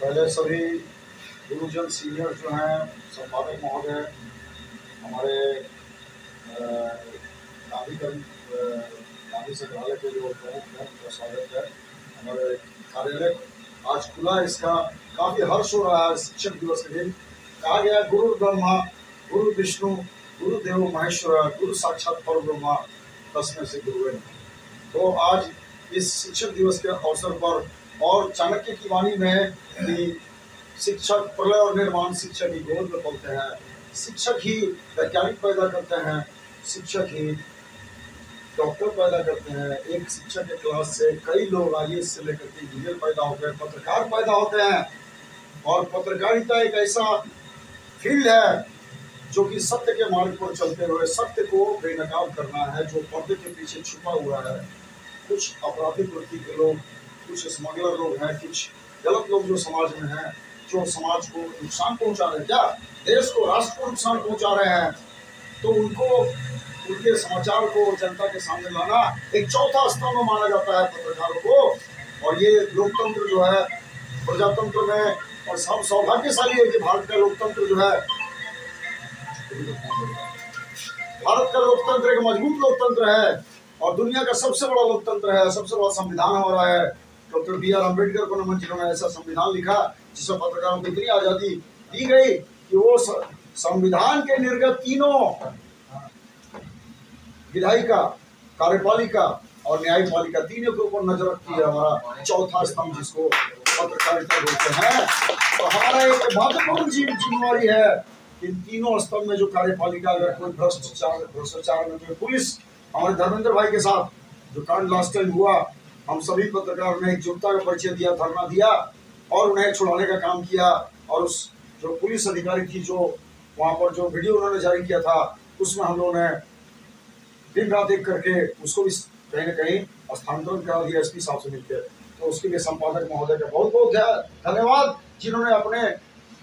पहले सभी गुरुजन सीनियर जो हैं, संपादक महोदय, हमारे गांधी संग्रहालय के जो प्रमुख हैं उनका स्वागत है। हमारे कार्यालय आज खुला, इसका काफी हर्ष हो रहा है। शिक्षक दिवस के दिन कहा गया गुरु ब्रह्मा गुरु विष्णु गुरुदेव महेश्वर गुरु साक्षात परब्रह्मा तस्मै श्री गुरुवे नमः। तो आज इस शिक्षक दिवस के अवसर पर और चाणक्य की वाणी में कि शिक्षक प्रलय और निर्माण शिक्षक ही गोद में पलते हैं, शिक्षक ही वैज्ञानिक पैदा करते हैं, शिक्षक ही डॉक्टर पैदा करते हैं। एक शिक्षक के क्लास से कई लोग IAS से लेकर के इंजीनियर पैदा होते हैं, पत्रकार पैदा होते हैं। और पत्रकारिता एक ऐसा फील्ड है जो कि सत्य के मार्ग पर चलते हुए सत्य को बेनकाब करना है, जो पर्दे के पीछे छुपा हुआ है। कुछ आपराधिक वृत्ति के लोग, कुछ स्मगलर लोग हैं, कुछ गलत लोग जो समाज में हैं, जो समाज को नुकसान पहुंचा रहे हैं, क्या देश को, राष्ट्र को नुकसान पहुंचा रहे हैं, तो उनको, उनके समाचार को जनता के सामने लाना एक चौथा स्तंभ माना जाता है पत्रकारों को। और ये लोकतंत्र जो है, प्रजातंत्र में, और सब सौभाग्यशाली है कि भारत का लोकतंत्र जो है, भारत का लोकतंत्र एक मजबूत लोकतंत्र है और दुनिया का सबसे बड़ा लोकतंत्र है। सबसे बड़ा संविधान हमारा है। डॉक्टर BR अम्बेडकर को नमन, जिन्होंने ऐसा संविधान लिखा जिसमें पत्रकारों को इतनी आजादी दी गई कि वो संविधान के निर्गत तीनों विधायिका, कार्यपालिका और न्यायपालिका, तीनों के ऊपर नजर रखती है हमारा चौथा स्तंभ, जिसको पत्रकारिता बोलते हैं। तो हमारा एक महत्वपूर्ण जिम्मेवारी है इन तीनों स्तंभ में। जो कार्यपालिका, अगर कोई भ्रष्टाचार में, पुलिस, हमारे धर्मेंद्र भाई के साथ जो कांड लास्ट टाइम हुआ, हम सभी पत्रकारों ने एकजुटता का परिचय दिया, धरना दिया और उन्हें छुड़ाने का काम किया। और उस जो पुलिस अधिकारी थी, जो वहाँ पर जो वीडियो उन्होंने जारी किया था, उसमें हम लोगों ने दिन रात एक करके उसको भी कहीं न कहीं स्थानांतरण करा दिया SP साहब से मिलकर। तो उसके लिए संपादक महोदय का बहुत बहुत धन्यवाद, जिन्होंने अपने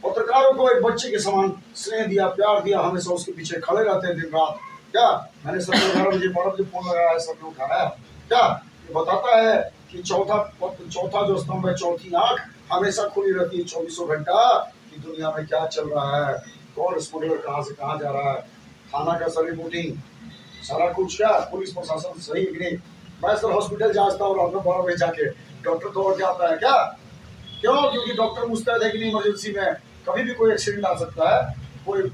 पत्रकारों को एक बच्चे के समान स्नेह दिया, प्यार दिया, हमेशा उसके पीछे खड़े रहते हैं दिन रात। क्या मैंने 11 बजे 12 बजे फोन लगाया है, सबने उठाया। क्या ये बताता है कि चौथा जो स्तंभ है, चौथी आंख हमेशा खुली रहती है 24 घंटा कि दुनिया में क्या चल रहा है, कौन स्मगलर कहाँ से कहाँ जा रहा है, थाना का सब रिपोर्टिंग, सारा कुछ। क्या पुलिस प्रशासन सही कि नहीं। मैं सर हॉस्पिटल जाता हूँ रात में 12 बजे जाके, डॉक्टर दौड़ के आता है। क्या क्यों? क्योंकि डॉक्टर मुस्तैद है कि नहीं, इमरजेंसी में कभी भी कोई एक्सीडेंट आ सकता है, कोई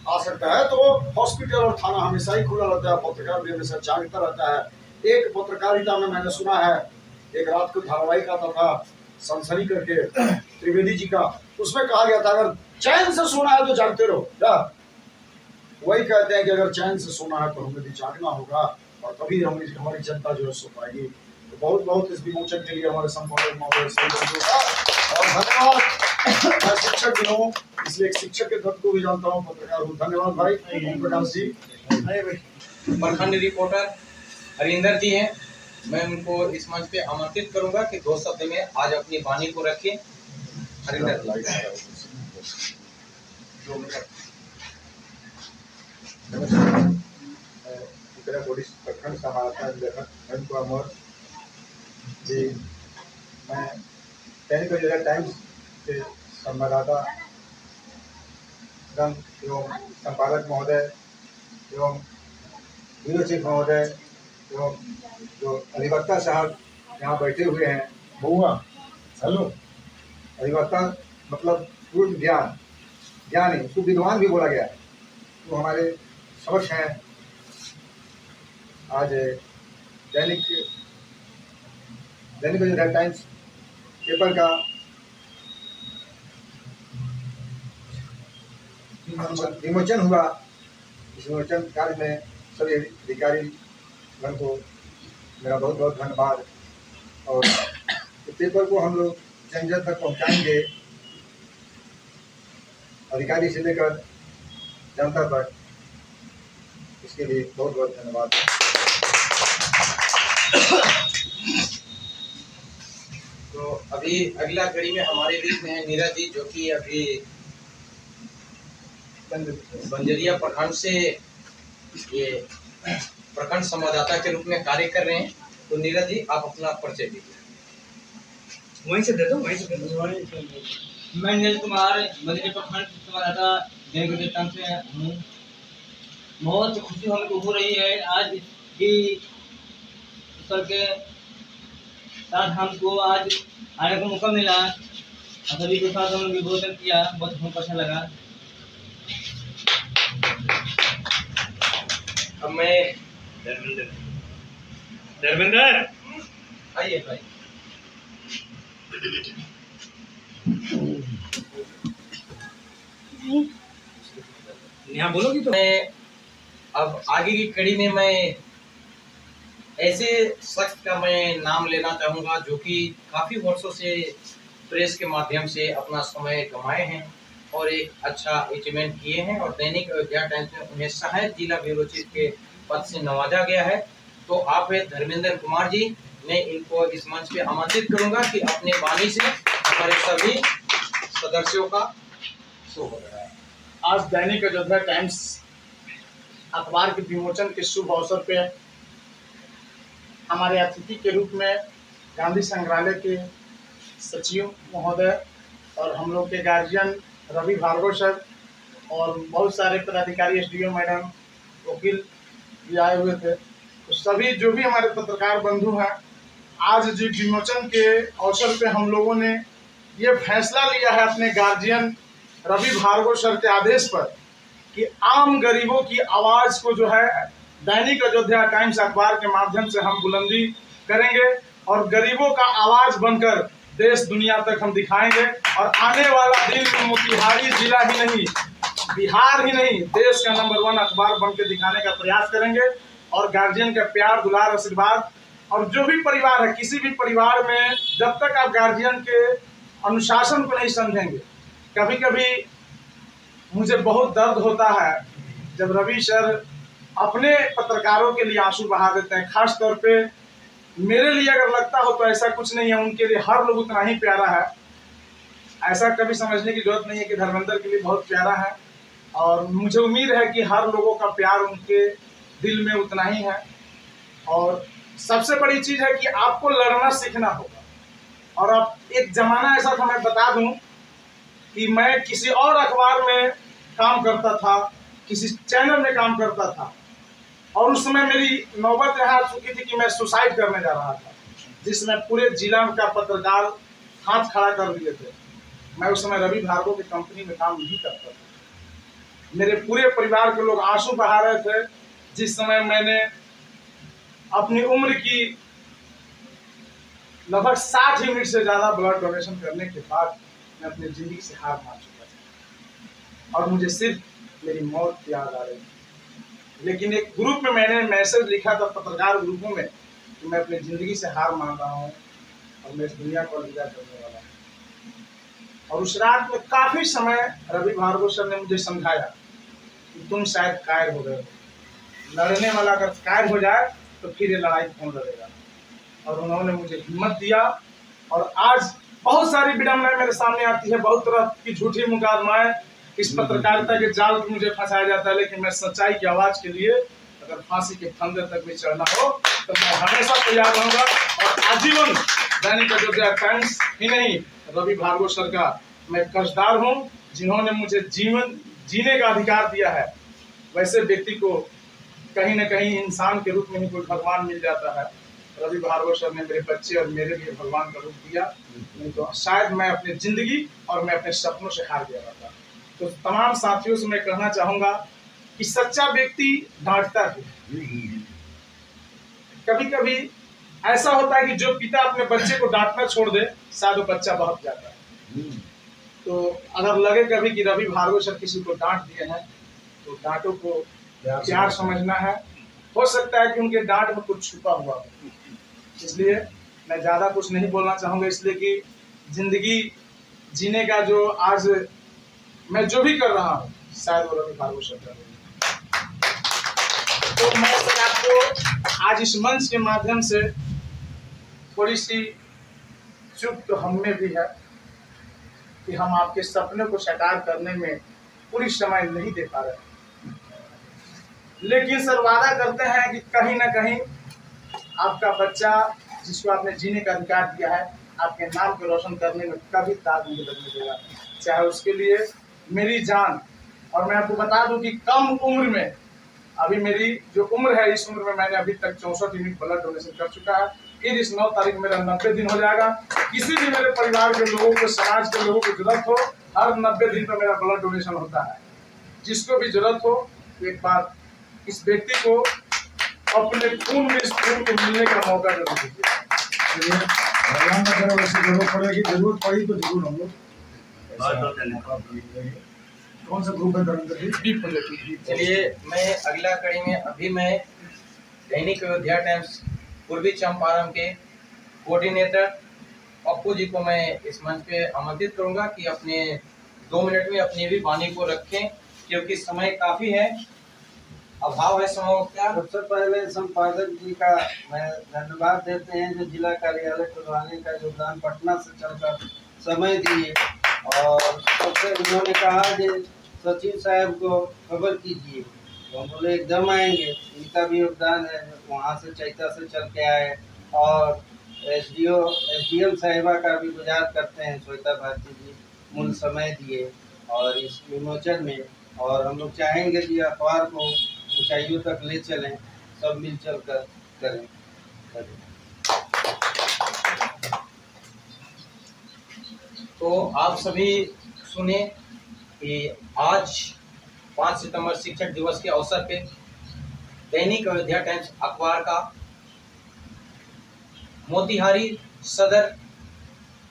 आ सकता है। तो हॉस्पिटल और थाना हमेशा ही खुला रहता है, पत्रकार भी हमेशा जागता रहता है। एक पत्रकारिता में मैंने सुना है, एक रात को धारावाहिक आता था सनसनी करके त्रिवेदी जी का, उसमें कहा गया था अगर चैन से सोना है तो जागते रहो। क्या वही कहते हैं कि अगर चैन से सोना है तो हमें भी जागना होगा, और तभी हमारी जनता जो है सो पाएगी। तो बहुत बहुत इस विमोचन के लिए हमारे संपादक महोदय और धन्यवाद। मैं शिक्षक भी हूँ, इसलिए एक शिक्षक के तत्व को भी जानता हूँ, पत्रकार हूँ। धन्यवाद भाई ओम प्रकाश जी। प्रखंड रिपोर्टर हरिंदर जी हैं, मैं उनको इस मंच पे आमंत्रित करूंगा कि 2 शब्द में आज अपनी वाणी को रखें। हरिंदर प्रखंड सहायता लेखक को अमर जी, मैं दैनिक सवेरा टाइम्स के संवाददाता एवं संपादक महोदय एवं ब्यूरो चीफ महोदय एवं जो अधिवक्ता साहब यहाँ बैठे हुए हैं। बहुआ हेलो, अधिवक्ता मतलब पूर्ण ज्ञानी, उसको विद्वान भी बोला गया है। तो हमारे समक्ष हैं आज दैनिक टाइम्स पेपर का विमोचन हुआ। इस विमोचन कार्य में सभी अधिकारी गण को मेरा बहुत बहुत धन्यवाद। और इस पेपर को हम लोग जन जन तक पहुँचाएंगे, अधिकारी से लेकर जनता तक। इसके लिए बहुत बहुत धन्यवाद। तो अभी अगला कड़ी में हमारे बीच में है नीरज जी, जो कि अभी बंजरिया प्रखंड से ये प्रखंड संवाददाता के रूप में कार्य कर रहे हैं। तो नीरज जी, आप अपना परिचय दीजिए। वहीं से दे दो, वहीं से दे दो। मैं नीरज कुमार बंजरिया प्रखंड संवाददाता दैनिक टाइम्स से हूँ। बहुत खुशी हमको हो रही है आज की सर के साथ हमको आज आने का मौका मिला। सभी के साथ हम लोग भोजन किया, बहुत हमको अच्छा लगा। अब मैं धर्मेंद्र आइए भाई। यहाँ बोलोगी तो मैं अब आगे की कड़ी में मैं ऐसे शख्स का मैं नाम लेना चाहूँगा जो कि काफ़ी वर्षों से प्रेस के माध्यम से अपना समय कमाए हैं और एक अच्छा अचीवमेंट किए हैं। और दैनिक अयोध्या टाइम्स में उन्हें सहायक जिला ब्यूरो चीफ के पद से नवाजा गया है। तो आप धर्मेंद्र कुमार जी, मैं इनको इस मंच पे आमंत्रित करूंगा कि अपने वाणी से हमारे सभी सदस्यों का शो हो रहा है। आज दैनिक अयोध्या टाइम्स अखबार के विमोचन के शुभ अवसर पे हमारे अतिथि के रूप में गांधी संग्रहालय के सचिव महोदय और हम लोग के गार्जियन रवि भार्गव सर और बहुत सारे पदाधिकारी, एसडीओ मैडम, वकील भी आए हुए थे। तो सभी जो भी हमारे पत्रकार बंधु हैं, आज जी विमोचन के अवसर पे हम लोगों ने ये फैसला लिया है अपने गार्जियन रवि भार्गव सर के आदेश पर कि आम गरीबों की आवाज को जो है दैनिक अयोध्या टाइम्स अखबार के माध्यम से हम बुलंदी करेंगे और गरीबों का आवाज बनकर देश दुनिया तक हम दिखाएंगे। और आने वाला दिन में मोतिहारी जिला ही नहीं, बिहार ही नहीं, देश का नंबर 1 अखबार बन के दिखाने का प्रयास करेंगे। और गार्जियन का प्यार, दुलार, आशीर्वाद और जो भी परिवार है, किसी भी परिवार में जब तक आप गार्जियन के अनुशासन को नहीं समझेंगे, कभी कभी मुझे बहुत दर्द होता है जब रवि सर अपने पत्रकारों के लिए आंसू बहा देते हैं। खास तौर पे मेरे लिए अगर लगता हो तो ऐसा कुछ नहीं है, उनके लिए हर लोग उतना ही प्यारा है। ऐसा कभी समझने की जरूरत नहीं है कि धर्मेंद्र के लिए बहुत प्यारा है। और मुझे उम्मीद है कि हर लोगों का प्यार उनके दिल में उतना ही है। और सबसे बड़ी चीज़ है कि आपको लड़ना सीखना होगा। और अब एक ज़माना ऐसा था, मैं बता दूं कि मैं किसी और अखबार में काम करता था, किसी चैनल में काम करता था और उस समय मेरी नौबत यहाँ आ चुकी थी कि मैं सुसाइड करने जा रहा था, जिसमें पूरे जिला का पत्रकार हाथ खड़ा कर दिए थे। मैं उस समय रवि भार्गव की कंपनी में काम नहीं करता था। मेरे पूरे परिवार के लोग आंसू बहा रहे थे जिस समय मैंने अपनी उम्र की लगभग 60 यूनिट से ज़्यादा ब्लड डोनेशन करने के बाद मैं अपनी ज़िंदगी से हार मान चुका था और मुझे सिर्फ मेरी मौत याद आ रही थी। लेकिन एक ग्रुप में मैंने मैसेज लिखा था, पत्रकार ग्रुपों में, कि मैं अपनी ज़िंदगी से हार मान रहा हूँ और मैं इस दुनिया को अलविदा करने वाला हूँ। और उस रात में काफ़ी समय रवि भार्गव सर ने मुझे समझाया कि तुम शायद कायर हो गए हो, लड़ने वाला अगर कायर हो जाए तो फिर ये लड़ाई कौन लड़ेगा। और उन्होंने मुझे हिम्मत दिया। और आज बहुत सारी विडम्बनाएं मेरे सामने आती है, बहुत तरह की झूठी मुकदमाएं, इस पत्रकारिता के जाल में मुझे फंसाया जाता है। लेकिन मैं सच्चाई की आवाज के लिए अगर फांसी के फंदे तक भी चढ़ना हो तो मैं हमेशा तैयार रहूंगा। और आजीवन दैनिक अयोध्या टाइम्स ही नहीं, रवि भार्गव सर का मैं कर्जदार हूँ, जिन्होंने मुझे जीवन जीने का अधिकार दिया है। वैसे व्यक्ति को कहीं न कहीं इंसान के रूप में ही कोई भगवान मिल जाता है। रवि भार्गव सर ने मेरे बच्चे और मेरे लिए भगवान का रूप दिया, नहीं तो शायद मैं अपनी जिंदगी और मैं अपने सपनों से हार गया था। तो तमाम साथियों से मैं कहना चाहूंगा कि सच्चा व्यक्ति डांटता है। कभी कभी ऐसा होता है कि जो पिता अपने बच्चे को डांटना छोड़ दे, शायद वो बच्चा बहक जाता है। तो अगर लगे कभी कि रवि भार्गव सर किसी को डांट दिए हैं तो डांटों को प्यार समझना है। हो सकता है कि उनके डांट में कुछ छुपा हुआ हो, इसलिए मैं ज़्यादा कुछ नहीं बोलना चाहूँगा, इसलिए कि जिंदगी जीने का जो आज मैं जो भी कर रहा हूँ शायद वो रवि भार्गव सर कर रहे हैं। तो मैं सर आपको आज इस मंच के माध्यम से थोड़ी सी चुप तो हम में भी है कि हम आपके सपने को साकार करने में पूरी समय नहीं दे पा रहे, लेकिन सर वादा करते हैं कि कहीं ना कहीं आपका बच्चा जिसको आपने जीने का अधिकार दिया है आपके नाम को रोशन करने में कभी दाग नहीं लगने देगा, चाहे उसके लिए मेरी जान। और मैं आपको बता दूं कि कम उम्र में, अभी मेरी जो उम्र है इस उम्र में मैंने अभी तक 64 यूनिट ब्लड डोनेशन कर चुका है। फिर इस 9 तारीख मेरा 90 दिन हो जाएगा। किसी भी मेरे परिवार के लोगों को, समाज के लोगों को जरूरत हो, हर 90 दिन पर मेरा ब्लड डोनेशन होता है। जिसको भी जरूरत हो एक बार इस व्यक्ति को अपने खून में इस खून को मिलने का मौका जरूर दीजिए। भगवान का करे वैसे जरूरत पड़ेगी, जरूरत पड़ी तो जरूर हम लोग। कौन सा ग्रुप है धर्मेंद्र जी? चलिए मैं अगला कड़ी में अभी मैं दैनिक अयोध्या टाइम्स पूर्वी चंपारण के कोऑर्डिनेटर पप्पू जी को मैं इस मंच पे आमंत्रित करूंगा कि अपने 2 मिनट में अपनी भी वाणी को रखें, क्योंकि समय काफी है, अभाव है समय का। सबसे पहले संपादक जी का मैं धन्यवाद देते हैं जो जिला कार्यालय खुलवाने का योगदान पटना से चलकर समय दिए, और सबसे उन्होंने कहा कि सचिव साहब को खबर कीजिए, तो हम बोले एकदम आएंगे। इनका भी योगदान है, वहाँ से चैता से चल के आए, और एसडीएम साहिबा का भी गुजार करते हैं श्वेता भारती जी, मूल समय दिए और इस विमोचन में, और हम लोग चाहेंगे कि अखबार को ऊंचाइयों तक ले चलें, सब मिल चल कर करें। तो आप सभी सुने कि आज 5 सितंबर शिक्षक दिवस के अवसर पे दैनिक अयोध्या टाइम्स अखबार का मोतिहारी सदर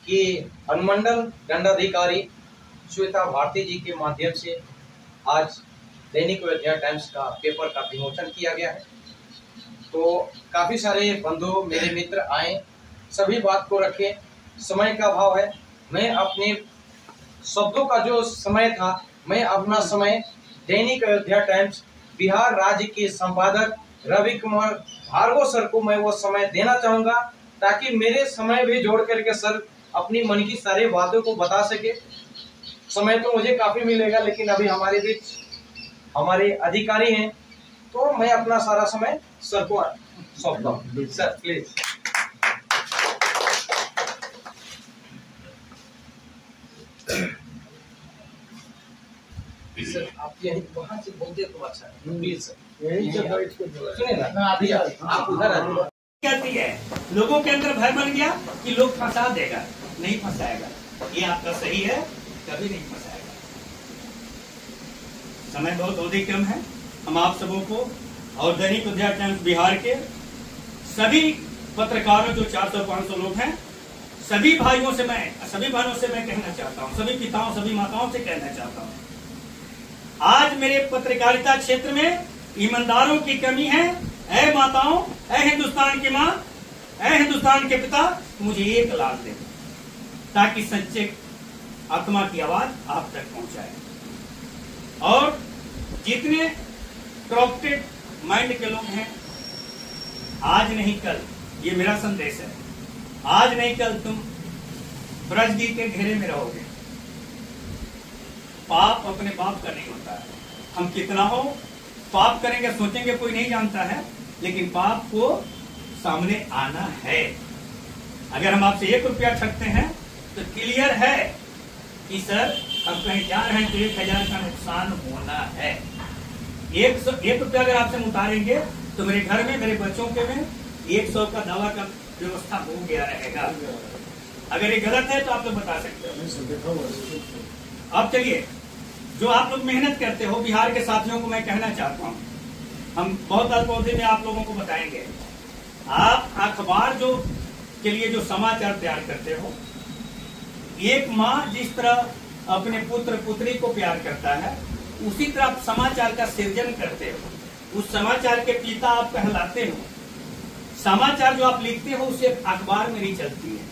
की अनुमंडल दंडाधिकारी श्वेता भारती जी के माध्यम से आज दैनिक अयोध्या टाइम्स का पेपर का विमोचन किया गया है। तो काफ़ी सारे बंधु मेरे मित्र आए, सभी बात को रखें, समय का अभाव है। मैं अपने शब्दों का जो समय था, मैं अपना समय दैनिक अयोध्या टाइम्स बिहार राज्य के संपादक रवि कुमार भार्गव सर को मैं वो समय देना चाहूँगा, ताकि मेरे समय भी जोड़ करके सर अपनी मन की सारी बातों को बता सके। समय तो मुझे काफ़ी मिलेगा, लेकिन अभी हमारे बीच हमारे अधिकारी हैं, तो मैं अपना सारा समय सर को सौंपता हूँ। Sir please. सर आप यही वहाँ से बोलते तो अच्छा है, प्लीज सर यही से बैठ के सुनिए ना, आप उधर आ कहती है लोगों के अंदर भय बन गया कि लोग फंसा देगा, नहीं फंसाएगा, ये आपका सही है, कभी नहीं फंसाएगा। समय बहुत अवधि कम है, हम आप सबों को और दैनिक अयोध्या टाइम्स बिहार के सभी पत्रकारों जो 400-500 लोग हैं, सभी भाइयों से मैं कहना चाहता हूँ, सभी पिताओं सभी माताओं से कहना चाहता हूँ, आज मेरे पत्रकारिता क्षेत्र में ईमानदारों की कमी है। ऐ माताओं, ऐ हिंदुस्तान की माँ, ऐ हिंदुस्तान के पिता, मुझे 1 लाख दे, ताकि सच्चे आत्मा की आवाज आप तक पहुंचाए। और जितने करप्टेड माइंड के लोग हैं, आज नहीं कल, ये मेरा संदेश है, आज नहीं कल तुम ब्रज जी के घेरे में रहोगे। पाप अपने बाप का नहीं होता है, हम कितना हो पाप करेंगे सोचेंगे कोई नहीं जानता है, लेकिन पाप को सामने आना है। अगर हम आपसे 1 रुपया ठगते हैं तो क्लियर है कि सर हम कहीं जा रहे हैं तो 1000 का नुकसान होना है। 1 रुपया अगर आपसे उतारेंगे तो मेरे घर में, मेरे बच्चों के में 100 का दवा का व्यवस्था हो गया रहेगा। अगर ये गलत है तो आप लोग बता सकते हो। अब चलिए, जो आप लोग मेहनत करते हो, बिहार के साथियों को मैं कहना चाहता हूँ, हम बहुत अल्प अवधि में आप लोगों को बताएंगे। आप अखबार के लिए जो समाचार तैयार करते हो, एक माँ जिस तरह अपने पुत्र पुत्री को प्यार करता है, उसी तरह आप समाचार का सृजन करते हो। उस समाचार के पिता आप कहलाते हो। समाचार जो आप लिखते हो उसे अखबार में नहीं चलती है।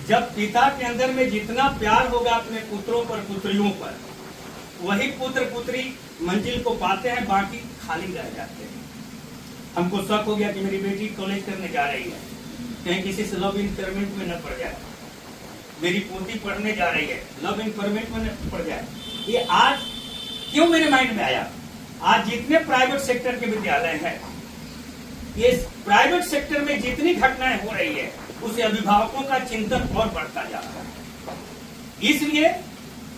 जब पिता के अंदर में जितना प्यार होगा अपने पुत्रों पर पुत्रियों पर, वही पुत्र पुत्री मंजिल को पाते हैं, बाकी खाली रह जाते हैं। हमको शक हो गया कि मेरी बेटी कॉलेज करने जा रही है, कहीं किसी से लव इंटरमेंट में न पड़ जाए। मेरी पोती पढ़ने जा रही है, लव इंटरमेंट में न पड़ जाए। ये आज क्यों मेरे माइंड में आया? आज जितने प्राइवेट सेक्टर के विद्यालय हैं, ये प्राइवेट सेक्टर में जितनी घटनाएं हो रही है, उसे अभिभावकों का चिंतन और बढ़ता जा रहा है। इसलिए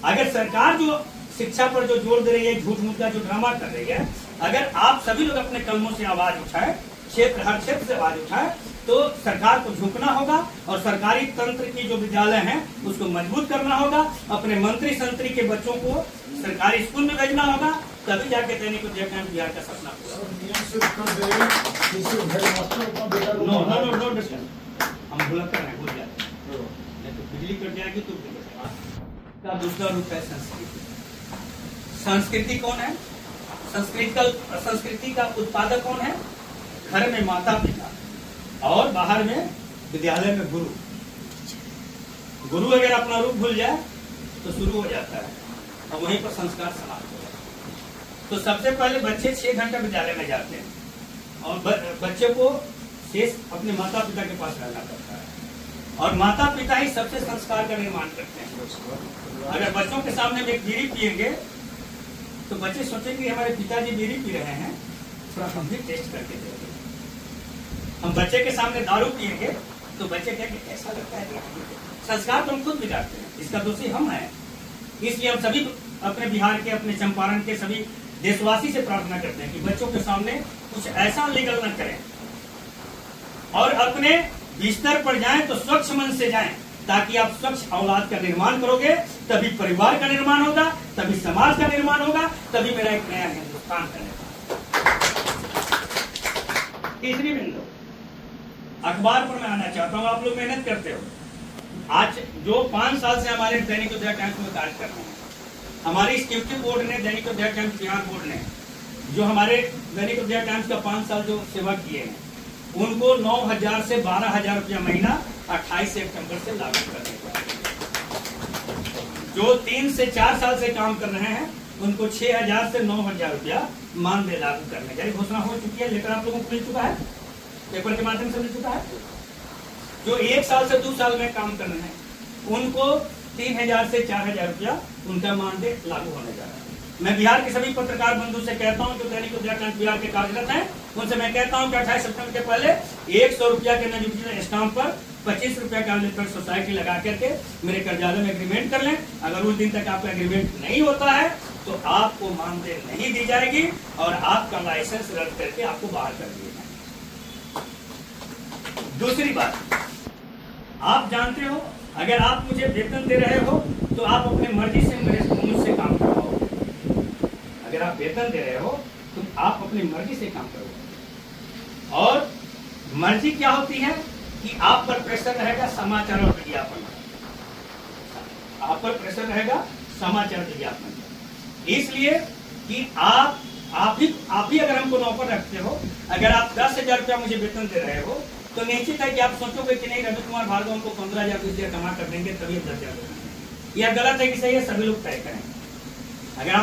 अगर सरकार जो शिक्षा पर जो जोर दे रही है, झूठ मूठ का जो ड्रामा कर रही है, अगर आप सभी लोग अपने कलमों से आवाज उठाए, हर क्षेत्र से आवाज उठाए, तो सरकार को झुकना होगा और सरकारी तंत्र की जो विद्यालय हैं उसको मजबूत करना होगा। अपने मंत्री संतरी के बच्चों को सरकारी स्कूल में भेजना होगा, तभी जाके दैनिक उदय टाइम्स बिहार का सपना पूरा। हम भूल कर भूल जाते, तो बिजली कट जाएगी तो का दूसरा रूप है संस्कृति। संस्कृति कौन है? संस्कृति का उत्पादक कौन है? घर में माता पिता और बाहर में विद्यालय में गुरु। गुरु अगर अपना रूप भूल जाए तो शुरू हो जाता है और वहीं पर संस्कार समाप्त हो जाता है। तो सबसे पहले बच्चे 6 घंटा विद्यालय में जाते हैं और बच्चे को शेष अपने माता पिता के पास रहना पड़ता है, और माता पिता ही सबसे संस्कार का निर्माण करते हैं। अगर बच्चों के सामने में बीड़ी पिएंगे तो बच्चे सोचेंगे हमारे पिताजी बीड़ी पी रहे हैं, थोड़ा हम भी टेस्ट करके देंगे। हम बच्चे के सामने दारू पिएंगे तो बच्चे कहेंगे कैसा लगता है। संस्कार तो हम खुद बिगाड़ते हैं, इसका दोषी हम हैं। इसलिए हम सभी अपने बिहार के, अपने चंपारण के सभी देशवासी से प्रार्थना करते हैं कि बच्चों के सामने कुछ ऐसा लीगल न करें और अपने बिस्तर पर जाएं तो स्वच्छ मन से जाएं, ताकि आप स्वच्छ औलाद का निर्माण करोगे, तभी परिवार का निर्माण होगा, तभी समाज का निर्माण होगा, तभी मेरा एक नया हिंदुस्तान का निर्माण। तीसरी बिंदु, अखबार पर मैं आना चाहता हूं। आप लोग मेहनत करते हो। आज जो 5 साल से हमारे दैनिक उदय टाइम्स में कार्य कर रहे हैं, हमारी एक्जीक्यूटिव बोर्ड ने, दैनिक उदय टाइम्स बिहार बोर्ड ने, जो हमारे दैनिक उदय टाइम्स का 5 साल जो सेवा किए हैं, उनको 9,000 से 12,000 रुपया महीना 28 सितंबर से लागू करने का। जो 3 से 4 साल से काम कर रहे हैं, उनको 6,000 से 9,000 रुपया मानदेय लागू करने का घोषणा हो चुकी है। लेटर आप लोगों को मिल चुका है, पेपर के माध्यम से मिल चुका है। जो 1 साल से 2 साल में काम कर रहे हैं, उनको 3,000 से 4,000 रुपया उनका मानदेय लागू होने जा रहा है। मैं बिहार के सभी पत्रकार बंधु से कहता हूं जो दैनिक उदय टाइम्स बिहार के कार्यरत हैं, उनसे मैं कहता हूं कि 28 सितंबर के पहले 100 रुपया के नजदीकी स्टाम्प पर 25 रुपया का वेलफेयर सोसाइटी लगा करके मेरे कार्यालय में एग्रीमेंट कर लें। अगर उस दिन तक आपका एग्रीमेंट नहीं होता है तो आपको मानदेय नहीं दी जाएगी और आपका लाइसेंस रद्द करके आपको बाहर कर दिया जाएगा। दूसरी बात, आप जानते हो, अगर आप मुझे वेतन दे रहे हो तो आप अपने मर्जी से मुझसे काम करवाओ। अगर आप वेतन दे रहे हो तो आप अपनी मर्जी से काम करोगे। और मर्जी क्या होती है कि आप पर प्रेशर रहेगा समाचार और विज्ञापन, आप पर प्रेशर रहेगा समाचार विज्ञापन। इसलिए कि आप ही अगर हमको नौकर रखते हो, अगर आप 10,000 रुपया मुझे वेतन दे रहे हो तो निश्चित है कि आप सोचोगे कि नहीं, रवि कुमार भार्गव हमको 15,000 20,000 कमा कर देंगे तभी 10,000 देंगे। यह गलत है कि सही है, सभी लोग तय करें। अगर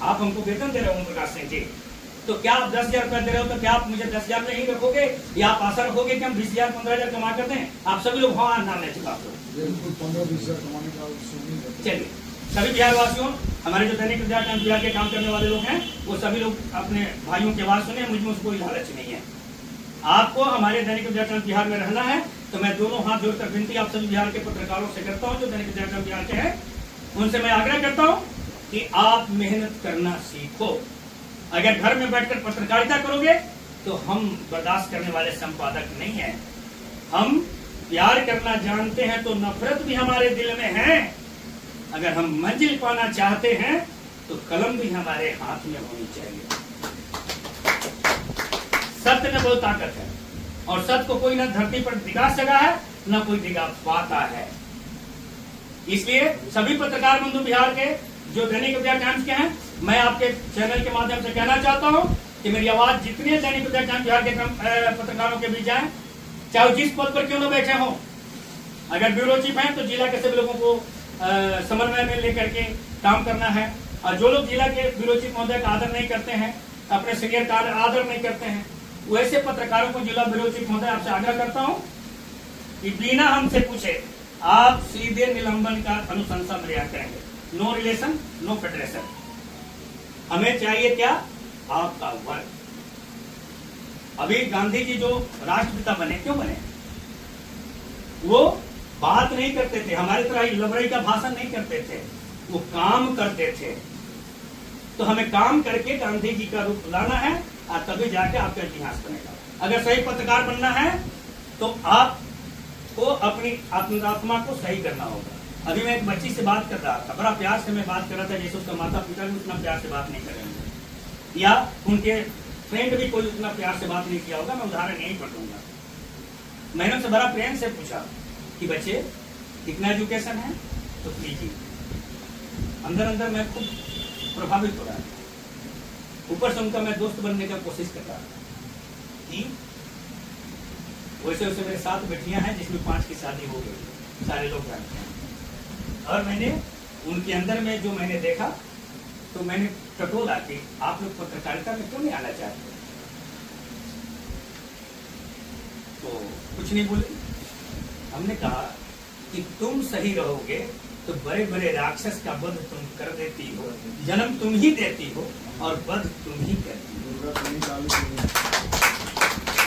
आप हमको वेतन दे रहे हो ओम प्रकाश सिंह जी, तो क्या आप 10,000 रुपया दे रहे हो तो क्या आप मुझे 10,000 में ही रखोगे या आप आशा रखोगे कि हम 20,000 15,000 कमा कर दें? आप सभी लोग हाँ नाम ले चुका। चलिए सभी बिहार वासियों, हमारे जो दैनिक उदय टाइम्स बिहार के काम करने वाले लोग हैं, वो सभी लोग अपने भाइयों की आवाज सुने। मुझमें उसको कोई लालच नहीं है। आपको हमारे दैनिक उदय टाइम्स बिहार में रहना है तो मैं दोनों हाथ जोड़कर विनती आप सभी बिहार के पत्रकारों से करता हूं जो दैनिक उदय टाइम्स बिहार के हैं, उनसे मैं आग्रह करता हूं कि आप मेहनत करना सीखो। अगर घर में बैठकर पत्रकारिता करोगे तो हम बर्दाश्त करने वाले संपादक नहीं हैं। हम प्यार करना जानते हैं तो नफरत भी हमारे दिल में है। अगर हम मंजिल पाना चाहते हैं तो कलम भी हमारे हाथ में होनी चाहिए। सत्य में बहुत ताकत है और सत्य को कोई न धरती पर दिखा सका है न कोई दिखा पाता है। इसलिए सभी पत्रकार बंधु बिहार के जो दैनिक उदय टाइम्स के हैं, मैं आपके चैनल के माध्यम से कहना चाहता हूं कि मेरी आवाज जितने दैनिक उदय टाइम्स बिहार के पत्रकारों के बीच जाए, चाहे वो जिस पद पर क्यों न बैठे हों, अगर ब्यूरो चीफ हैं तो जिला के सभी लोगों को समन्वय में लेकर के काम करना है। और जो लोग जिला के ब्यूरो चीफ महोदय का आदर नहीं करते हैं, अपने सीनियर का आदर नहीं करते हैं, वैसे पत्रकारों को जिला ब्यूरो चीफ महोदय आपसे आग्रह करता हूं कि बिना हमसे पूछे आप सीधे निलंबन का अनुशंसा प्रयास करेंगे। No relation no federation. हमें चाहिए क्या? आपका वर्क। अभी गांधी जी जो राष्ट्रपिता बने, क्यों बने? वो बात नहीं करते थे, हमारी तरह ही लबड़ई का भाषण नहीं करते थे, वो काम करते थे। तो हमें काम करके गांधी जी का रूप लाना है और तभी जाके आपका इतिहास बनेगा। अगर सही पत्रकार बनना है तो आपको अपनी आत्मा को सही करना होगा। अभी मैं एक बच्ची से बात कर रहा था, बड़ा प्यार से मैं बात कर रहा था, जैसे उसका माता पिता भी उतना प्यार से बात नहीं करेंगे या उनके फ्रेंड भी कोई उतना प्यार से बात नहीं किया होगा। मैं उदाहरण यही पढ़ूंगा। मैंने उनसे बड़ा प्रेम से पूछा कि बच्चे कितना एजुकेशन है? तो पीजी। अंदर अंदर मैं खुद प्रभावित हो रहा था। ऊपर से उनका मैं दोस्त बनने का कोशिश कर रहा था कि वैसे वैसे मेरे 7 बेटियां हैं जिसमें 5 की शादी हो गई, सारे लोग जानते हैं। और मैंने उनके अंदर में जो मैंने देखा तो मैंने टटोला कि आप लोग पत्रकारिता में क्यों नहीं आना चाहते? तो कुछ नहीं बोले। हमने कहा कि तुम सही रहोगे तो बड़े बड़े राक्षस का वध तुम कर देती हो, जन्म तुम ही देती हो और वध तुम ही करती हो।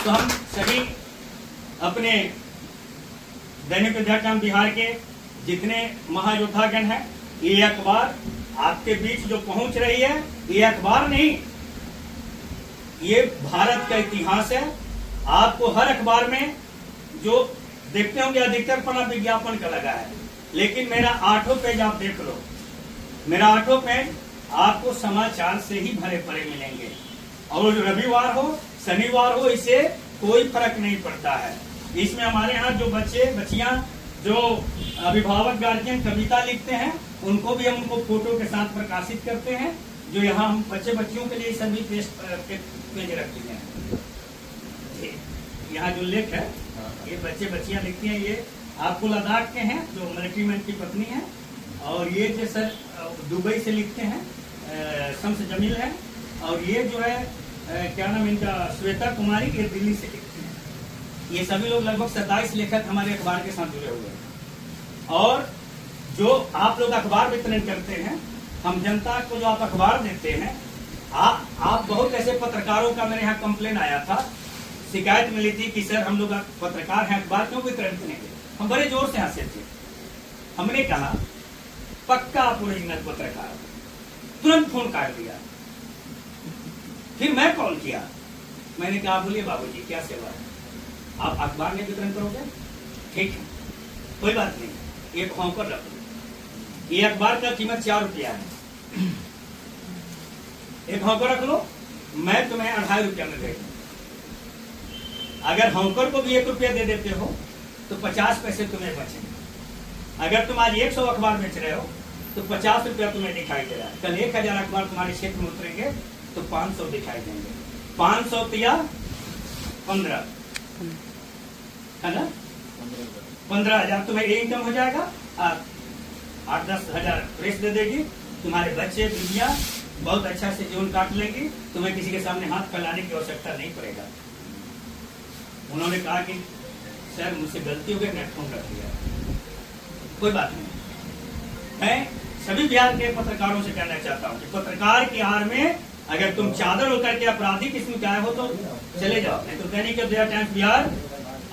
तो हम सभी अपने दैनिक उदय टाइम्स बिहार के जितने महायोद्धागण हैं, ये अखबार आपके बीच जो पहुंच रही है, ये अखबार नहीं, ये भारत का इतिहास है। आपको हर अखबार में जो देखते होंगे अधिकतर पन्ना विज्ञापन का लगा है, लेकिन मेरा 8वां पेज आप देख लो। मेरा 8वां पेज आपको समाचार से ही भरे पड़े मिलेंगे। और रविवार हो शनिवार हो, इससे कोई फर्क नहीं पड़ता है। इसमें हमारे यहाँ जो बच्चे बच्चियां जो अभिभावक गार्जियन कविता लिखते हैं, उनको भी हम उनको फोटो के साथ प्रकाशित करते हैं, जो यहाँ हम बच्चे बच्चियों के लिए सभी पेज रखते हैं। यहाँ जो लेख है ये बच्चे बच्चियां लिखती हैं। ये आपको लद्दाख के हैं जो मिलिट्री मैन की पत्नी है, और ये जो सर दुबई से लिखते हैं शम्स जमील है, और ये जो है क्या नाम इनका श्वेता कुमारी, ये दिल्ली से लिखते हैं। ये सभी लोग लगभग 27 लेखक हमारे अखबार के साथ जुड़े हुए हैं। और जो आप लोग अखबार वितरण करते हैं, हम जनता को जो आप अखबार देते हैं, आप बहुत ऐसे पत्रकारों का मेरे यहाँ कंप्लेन आया था, शिकायत मिली थी कि सर हम लोग पत्रकार हैं, अखबार क्यों वितरण करेंगे? हम बड़े जोर से हंसे थे। हमने कहा पक्का आप ओरिजिनल पत्रकार। तुरंत फोन काट दिया। फिर मैं कॉल किया, मैंने कहा बोलिए बाबूजी क्या सेवा है? आप अखबार में वितरण करोगे? ठीक है, कोई बात नहीं, एक हॉकर रख लो। ये अखबार का कीमत 4 रुपया है, एक हॉकर रख लो, मैं तुम्हें 2.5 रुपया में दे दूं। अगर हॉकर को भी 1 रुपया दे देते हो तो 50 पैसे तुम्हें बचेंगे। अगर तुम आज 100 अखबार बेच रहे हो तो 50 रुपया तुम्हें दिखाई दे रहा है। कल 1000 अखबार तुम्हारे क्षेत्र में उतरेंगे तो 500 दिखाई देंगे। 500 या 15 है ना, 15,000 तुम्हें ये इनकम हो जाएगा। 8-10 हजार प्रेस दे देगी, तुम्हारे बच्चे बीवियां बहुत अच्छा से जीवन काट लेंगी, तुम्हें किसी के सामने हाथ फैलाने की आवश्यकता नहीं पड़ेगा। उन्होंने कहा कि सर मुझसे गलती हो गई, मैं फोन रख दिया। कोई बात नहीं। मैं सभी बिहार के पत्रकारों से कहना चाहता हूँ कि पत्रकार की आड़ में अगर तुम चादर होकर के अपराधी किस्म के आए हो तो चले जाओ, नहीं तो दैनिक उदय टाइम्स बिहार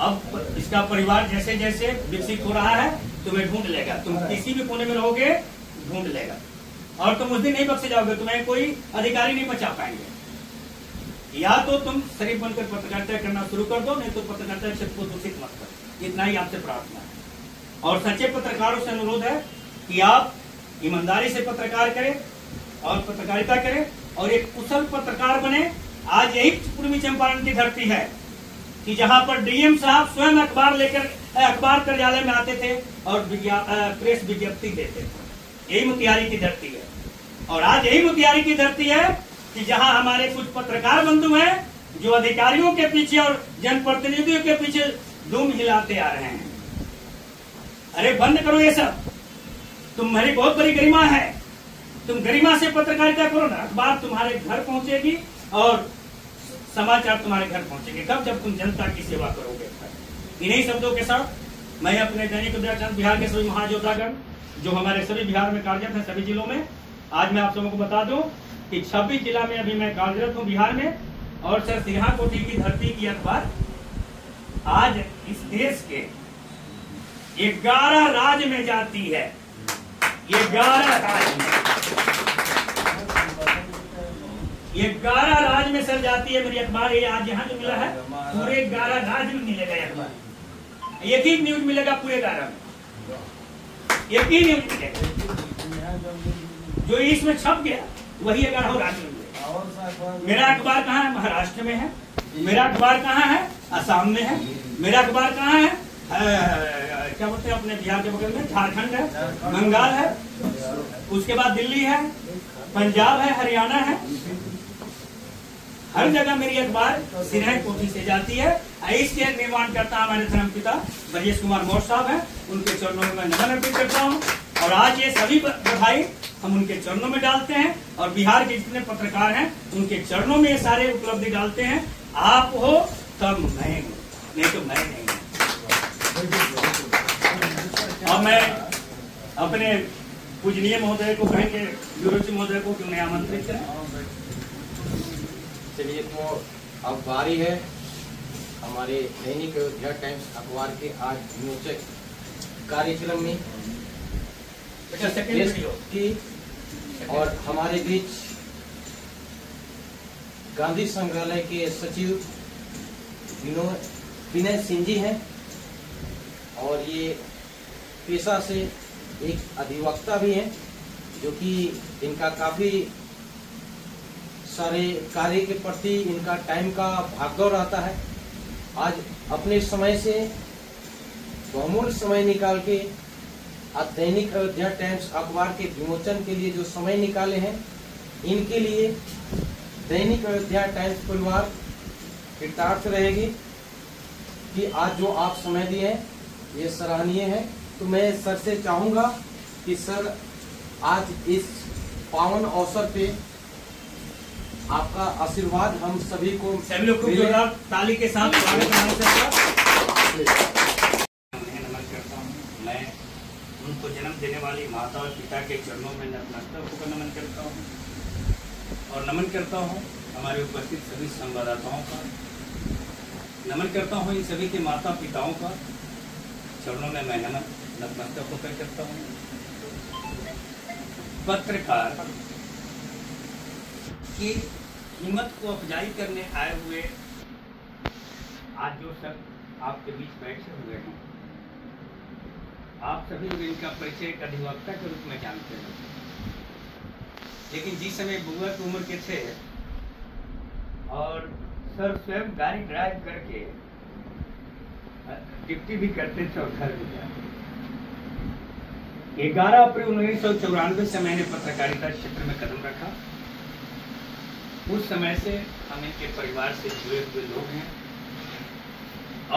अब इसका परिवार जैसे जैसे विकसित हो रहा है तुम्हें ढूंढ लेगा। तुम किसी भी कोने में रहोगे ढूंढ लेगा, और तुम उस दिन नहीं बख्शे जाओगे। तुम्हें कोई अधिकारी नहीं बचा पाएंगे। या तो तुम शरीफ बनकर पत्रकारिता करना शुरू कर दो, नहीं तो पत्रकारिता क्षेत्र को दूषित मत करो। इतना ही आपसे प्रार्थना है। और सच्चे पत्रकारों से अनुरोध है कि आप ईमानदारी से पत्रकार करें और पत्रकारिता करें और एक कुशल पत्रकार बने। आज यही पूर्वी चंपारण की धरती है कि जहां पर डीएम साहब स्वयं अखबार कार्यालय में आते थे और प्रेस विज्ञप्ति देते थे। यही मोतिहारी की धरती है। और आज यही मोतिहारी की धरती है कि जहां हमारे कुछ पत्रकार बंधु हैं जो अधिकारियों के पीछे और जनप्रतिनिधियों के पीछे दुम हिलाते आ रहे हैं। अरे बंद करो ये सब। तुम्हारी बहुत बड़ी गरिमा है, तुम गरिमा से पत्रकारिता करो ना। अखबार तुम्हारे घर पहुंचेगी और समाचार तुम्हारे घर पहुंचेंगे कब? जब तुम जनता की सेवा करोगे। इन्हीं शब्दों के साथ मैं अपने दैनिक उदय टाइम्स बिहार के सभी महायोद्धागण जो हमारे सभी बिहार में कार्यरत हैं, सभी जिलों में, आज मैं आप सबको बता दूं कि 26 जिला में अभी मैं कार्यरत हूं बिहार में। और सर सिन्हा कोठी की धरती की अखबार आज इस देश के 11 राज्य में जाती है। 11 राज्य में, 11 राज्य में सर जाती है मेरी अखबार। ये आज यहाँ जो मिला है पूरे 11 राज्य में मिलेगा ये अखबार। एक ही न्यूज मिलेगा पूरे 11 में, एक ही न्यूज मिलेगा। जो इसमें छप गया वही 11 राज्य में मिलेगा। मेरा अखबार कहाँ है? महाराष्ट्र में है। मेरा अखबार कहाँ है? असम में है। मेरा अखबार कहाँ है? क्या बोलते हैं अपने बिहार के बगल में? झारखंड है, बंगाल है, उसके बाद दिल्ली है, पंजाब है, हरियाणा है। हर जगह मेरी अखबार सिन्हा कोठी से जाती है। इसके निर्माण करता हमारे धर्मपिता ब्रजेश कुमार मौर्य साहब हैं। उनके चरणों में मैं नमन अर्पित करता हूँ। और आज ये सभी बधाई हम उनके चरणों में डालते हैं और बिहार के जितने पत्रकार हैं उनके चरणों में ये सारे उपलब्धि डालते हैं। आप हो तब मैं हूँ, नहीं तो मैं नहीं। और मैं अपने पूजनीय महोदय को कहेंगे, ब्यूरो महोदय को क्यों नहीं आमंत्रित करें। चलिए, तो अब बारी है हमारे दैनिक अयोध्या टाइम्स अखबार के आज विमोचक कार्यक्रम में की। और हमारे बीच गांधी संग्रहालय के सचिव विनय सिंह जी हैं और ये पेशा से एक अधिवक्ता भी हैं, जो कि इनका काफी सारे कार्य के प्रति इनका टाइम का भागदौड़ रहता है। आज अपने समय से बहुमूल्य समय निकाल के आज दैनिक अयोध्या टाइम्स अखबार के विमोचन के लिए जो समय निकाले हैं, इनके लिए दैनिक अयोध्या टाइम्स परिवार कृतार्थ रहेगी कि आज जो आप समय दिए हैं ये सराहनीय है। तो मैं सर से चाहूंगा कि सर आज इस पावन अवसर पे आपका आशीर्वाद हम सभी को, सभी लोग को जोरदार ताली के साथ स्वागत नमन करता हूँ। मैं उनको जन्म देने वाली माता और पिता के चरणों में नतमस्तक होकर नमन करता हूँ और नमन करता हूँ हमारे उपस्थित सभी संवाददाताओं का। नमन करता हूँ इन सभी के माता पिताओं का चरणों में मैं नमन नतमस्तक होकर करता हूँ। पत्रकार की हिम्मत को अफजाई करने आए हुए आज जो सब आपके बीच बैठे हुए हैं, आप सभी लोग इनका परिचय एक अधिवक्ता के रूप में जानते हैं। लेकिन जिस समय बुआ की उम्र के थे और सर स्वयं गाड़ी ड्राइव करके ड्यूटी भी करते थे और घर भी जाते। 11 अप्रैल 1994 से मैंने पत्रकारिता क्षेत्र में कदम रखा। उस समय से हम इनके परिवार से जुड़े हुए लोग हैं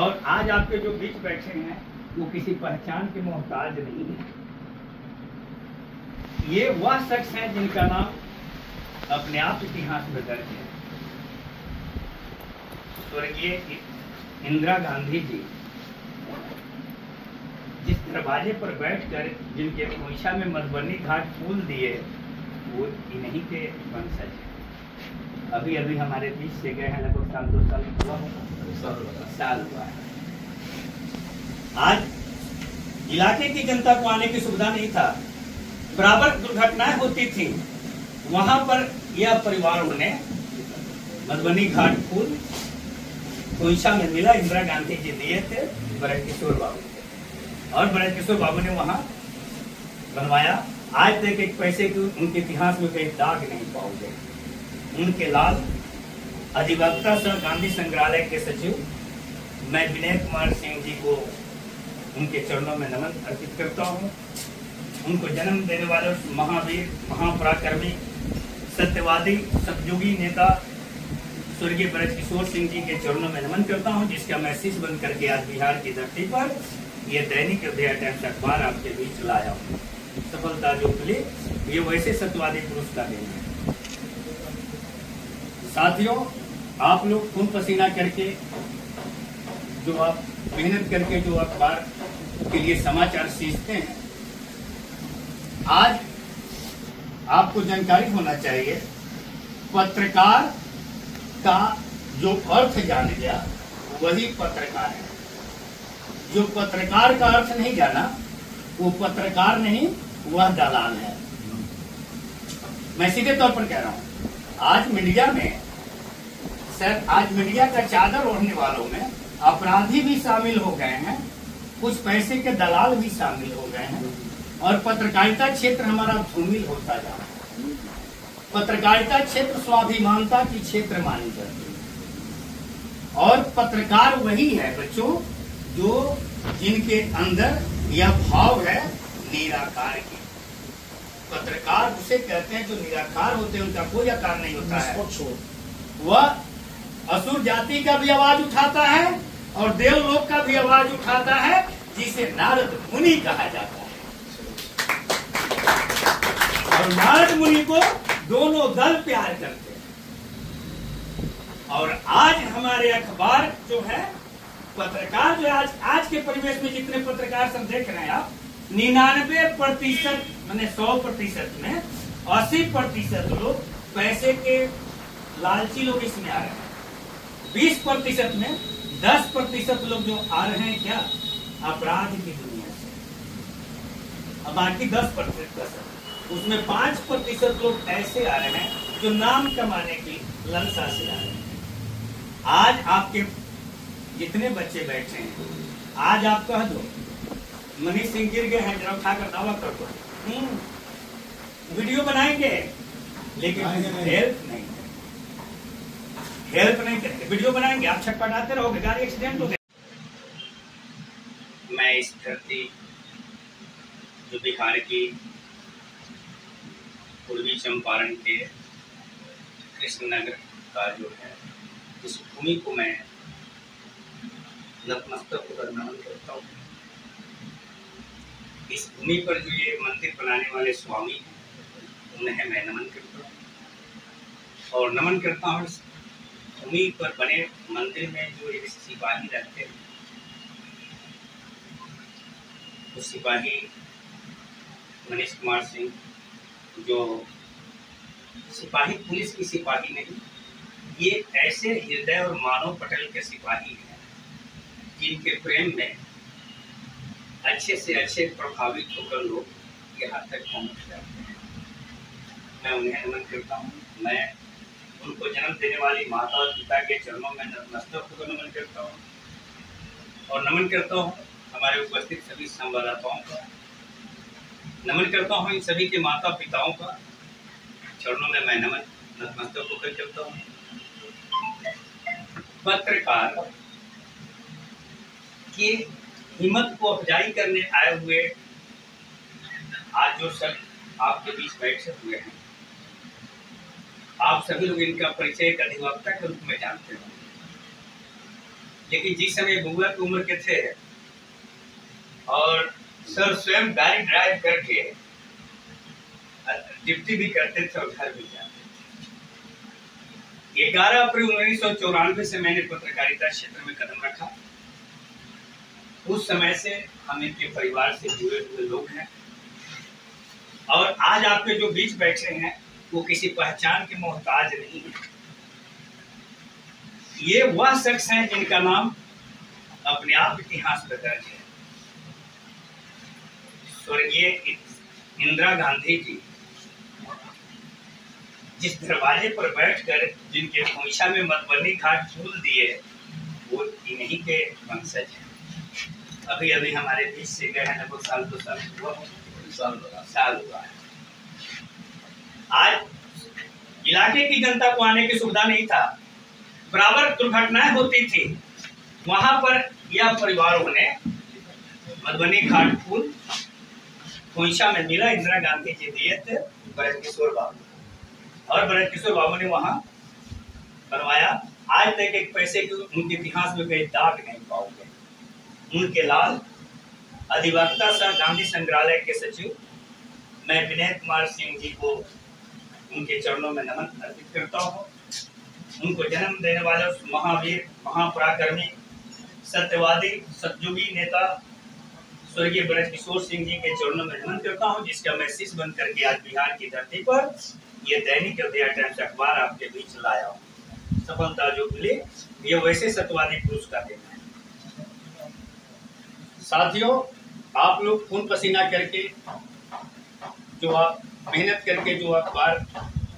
और आज आपके जो बीच बैठे हैं वो किसी पहचान के मोहताज नहीं है। ये वह शख्स है जिनका नाम अपने आप इतिहास में दर्ज है। स्वर्गीय इंदिरा गांधी जी जिस दरवाजे पर बैठकर जिनके खोइछा में मधुबनी घाट फूल दिए, वो इन्हीं के वंशज हैं। अभी अभी हमारे बीच से गए हैं, लगभग साल 2 साल हुआ होगा, साल हुआ है। आज इलाके की जनता को आने की सुविधा नहीं था, बराबर दुर्घटनाएं होती थी। वहां पर यह परिवार ने मधुबनी घाट फूल खोइछा में मिला, इंदिरा गांधी जी दिए थे ब्रजकिशोर बाबू थे और ब्रजकिशोर बाबू ने वहां बनवाया। आज तक एक पैसे की उनके इतिहास में कहीं दाग नहीं पाओगे। उनके लाल अधिवक्ता सह गांधी संग्रहालय के सचिव मैं विनय कुमार सिंह जी को उनके चरणों में नमन अर्पित करता हूँ। उनको जन्म देने वाले उस महावीर, महापराक्रमी, सत्यवादी, सतयुगी नेता स्वर्गीय ब्रजकिशोर सिंह जी के चरणों में नमन करता हूँ, जिसका मैं शीश बन करके आज बिहार की धरती पर ये दैनिक उदय टाइम्स अखबार आपके बीच लाया हूँ। सफलता जो मिली ये वैसे सत्यवादी पुरुष का देन है। साथियों, आप लोग खून पसीना करके जो आप मेहनत करके जो अखबार के लिए समाचार सीखते हैं, आज आपको जानकारी होना चाहिए पत्रकार का जो अर्थ जान गया वही पत्रकार है। जो पत्रकार का अर्थ नहीं जाना वो पत्रकार नहीं, वह दलाल है। मैं सीधे तौर पर कह रहा हूं, आज मीडिया में सर, आज मीडिया का चादर ओढ़ने वालों में अपराधी भी शामिल हो गए हैं, कुछ पैसे के दलाल भी शामिल हो गए हैं और पत्रकारिता क्षेत्र हमारा धूमिल होता जा रहा है। पत्रकारिता क्षेत्र स्वाभिमानता की क्षेत्र मानी जाती है और पत्रकार वही है बच्चों जो जिनके अंदर यह भाव है निराकार की। पत्रकार उसे कहते हैं जो निराकार होते हैं, उनका कोई आकार नहीं होता है। वह असुर जाति का भी आवाज उठाता है और देवलोक का भी आवाज उठाता है, जिसे नारद मुनि कहा जाता है। और नारद मुनि को दोनों दल प्यार करते हैं। और आज हमारे अखबार जो है, पत्रकार जो आज के परिवेश में जितने पत्रकार सब देख रहे हैं आप, 99% मैंने 100% में 80% लोग पैसे के लालची लोग इसमें आ रहे हैं। 20% में 10% लोग जो आ रहे हैं क्या, अपराध की दुनिया से। अब बाकी 10% उसमें 5% लोग ऐसे आ रहे हैं जो नाम कमाने की लालसा से आ रहे हैं। आज आपके जितने बच्चे बैठे हैं, आज आप कह दो मनीष सिंह गिर गए हैं, जरा उठाकर दावा कर दो, वीडियो बनाएंगे लेकिन हेल्प नहीं करेंगे। वीडियो बनाएंगे, आप छटपटाते रहोगे, गाड़ी एक्सीडेंट हो गया। मैं इस धरती जो बिहार की पूर्वी चंपारण के कृष्णनगर का जो है, इस भूमि को मैं नतमस्तक होकर नमन करता हूँ। इस भूमि पर जो ये मंदिर बनाने वाले स्वामी हैं, उन्हें मैं नमन करता हूँ। और नमन करता हूँ इस भूमि पर बने मंदिर में जो ये सिपाही रहते हैं, वो सिपाही मनीष कुमार सिंह, जो सिपाही पुलिस की सिपाही नहीं, ये ऐसे हृदय और मानव पटल के सिपाही हैं जिनके प्रेम में अच्छे से अच्छे प्रभावित होकर लोग यहाँ तक पहुँच जाते हैं। मैं उन्हें नमन करता हूँ। मैं उनको जन्म देने वाली माता और पिता के चरणों में नतमस्तक होकर नमन करता हूँ और नमन करता हूँ हमारे उपस्थित सभी संवाददाताओं का। नमन करता हूँ इन सभी के माता पिताओं का चरणों में मैं नमन नतमस्तक होकर करता हूँ। पत्रकार की हिम्मत को अफजाई करने आए हुए आज जो सब आपके बीच बैठे हुए हैं, आप सभी लोग इनका परिचय एक अधिवक्ता के रूप में जानते हो, लेकिन जिस समय बुआ की उम्र के थे और सर स्वयं गाड़ी ड्राइव करके ड्यूटी भी करते थे और घर भी जाते थे। 11 अप्रैल 1994 से मैंने पत्रकारिता क्षेत्र में कदम रखा। उस समय से हम इनके परिवार से जुड़े हुए लोग हैं और आज आपके जो बीच बैठे हैं वो किसी पहचान के मोहताज नहीं है। ये वह शख्स हैं जिनका नाम अपने आप इतिहास में दर्ज है। स्वर्गीय इंदिरा गांधी जी जिस दरवाजे पर बैठकर जिनके खोइछा में मधुबनी घाट झूल दिए, वो इन्हीं के वंशज हैं। अभी अभी हमारे बीच से गए हैं, लगभग साल 2 साल हुआ है। आज इलाके की जनता को आने की सुविधा नहीं था, बराबर दुर्घटनाएं होती थी, वहां पर यह परिवारों ने मधुबनी घाटपुर खोइछा में मिला, इंदिरा गांधी जी दिए थे ब्रजकिशोर बाबू, और ब्रजकिशोर बाबू ने वहां बनवाया। आज तक एक पैसे की उनके इतिहास में कहीं दाग नहीं पाओगे। उनके लाल अधिवक्ता सह गांधी संग्रहालय के सचिव मैं विनय कुमार सिंह जी को उनके चरणों में नमन अर्पित करता हूँ। उनको जन्म देने वाले उस महावीर, महापराक्रमी, सत्यवादी, सतयुगी नेता स्वर्गीय ब्रजकिशोर सिंह जी के चरणों में नमन करता हूँ, जिसका मैं शिष्य बन करके आज बिहार की धरती पर ये दैनिक उदय टाइम्स अखबार आपके बीच लाया हूँ। सफलता जो मिली ये वैसे सत्यवादी पुरुष का देना है। साथियों, आप लोग खून पसीना करके जो आप मेहनत करके जो अखबार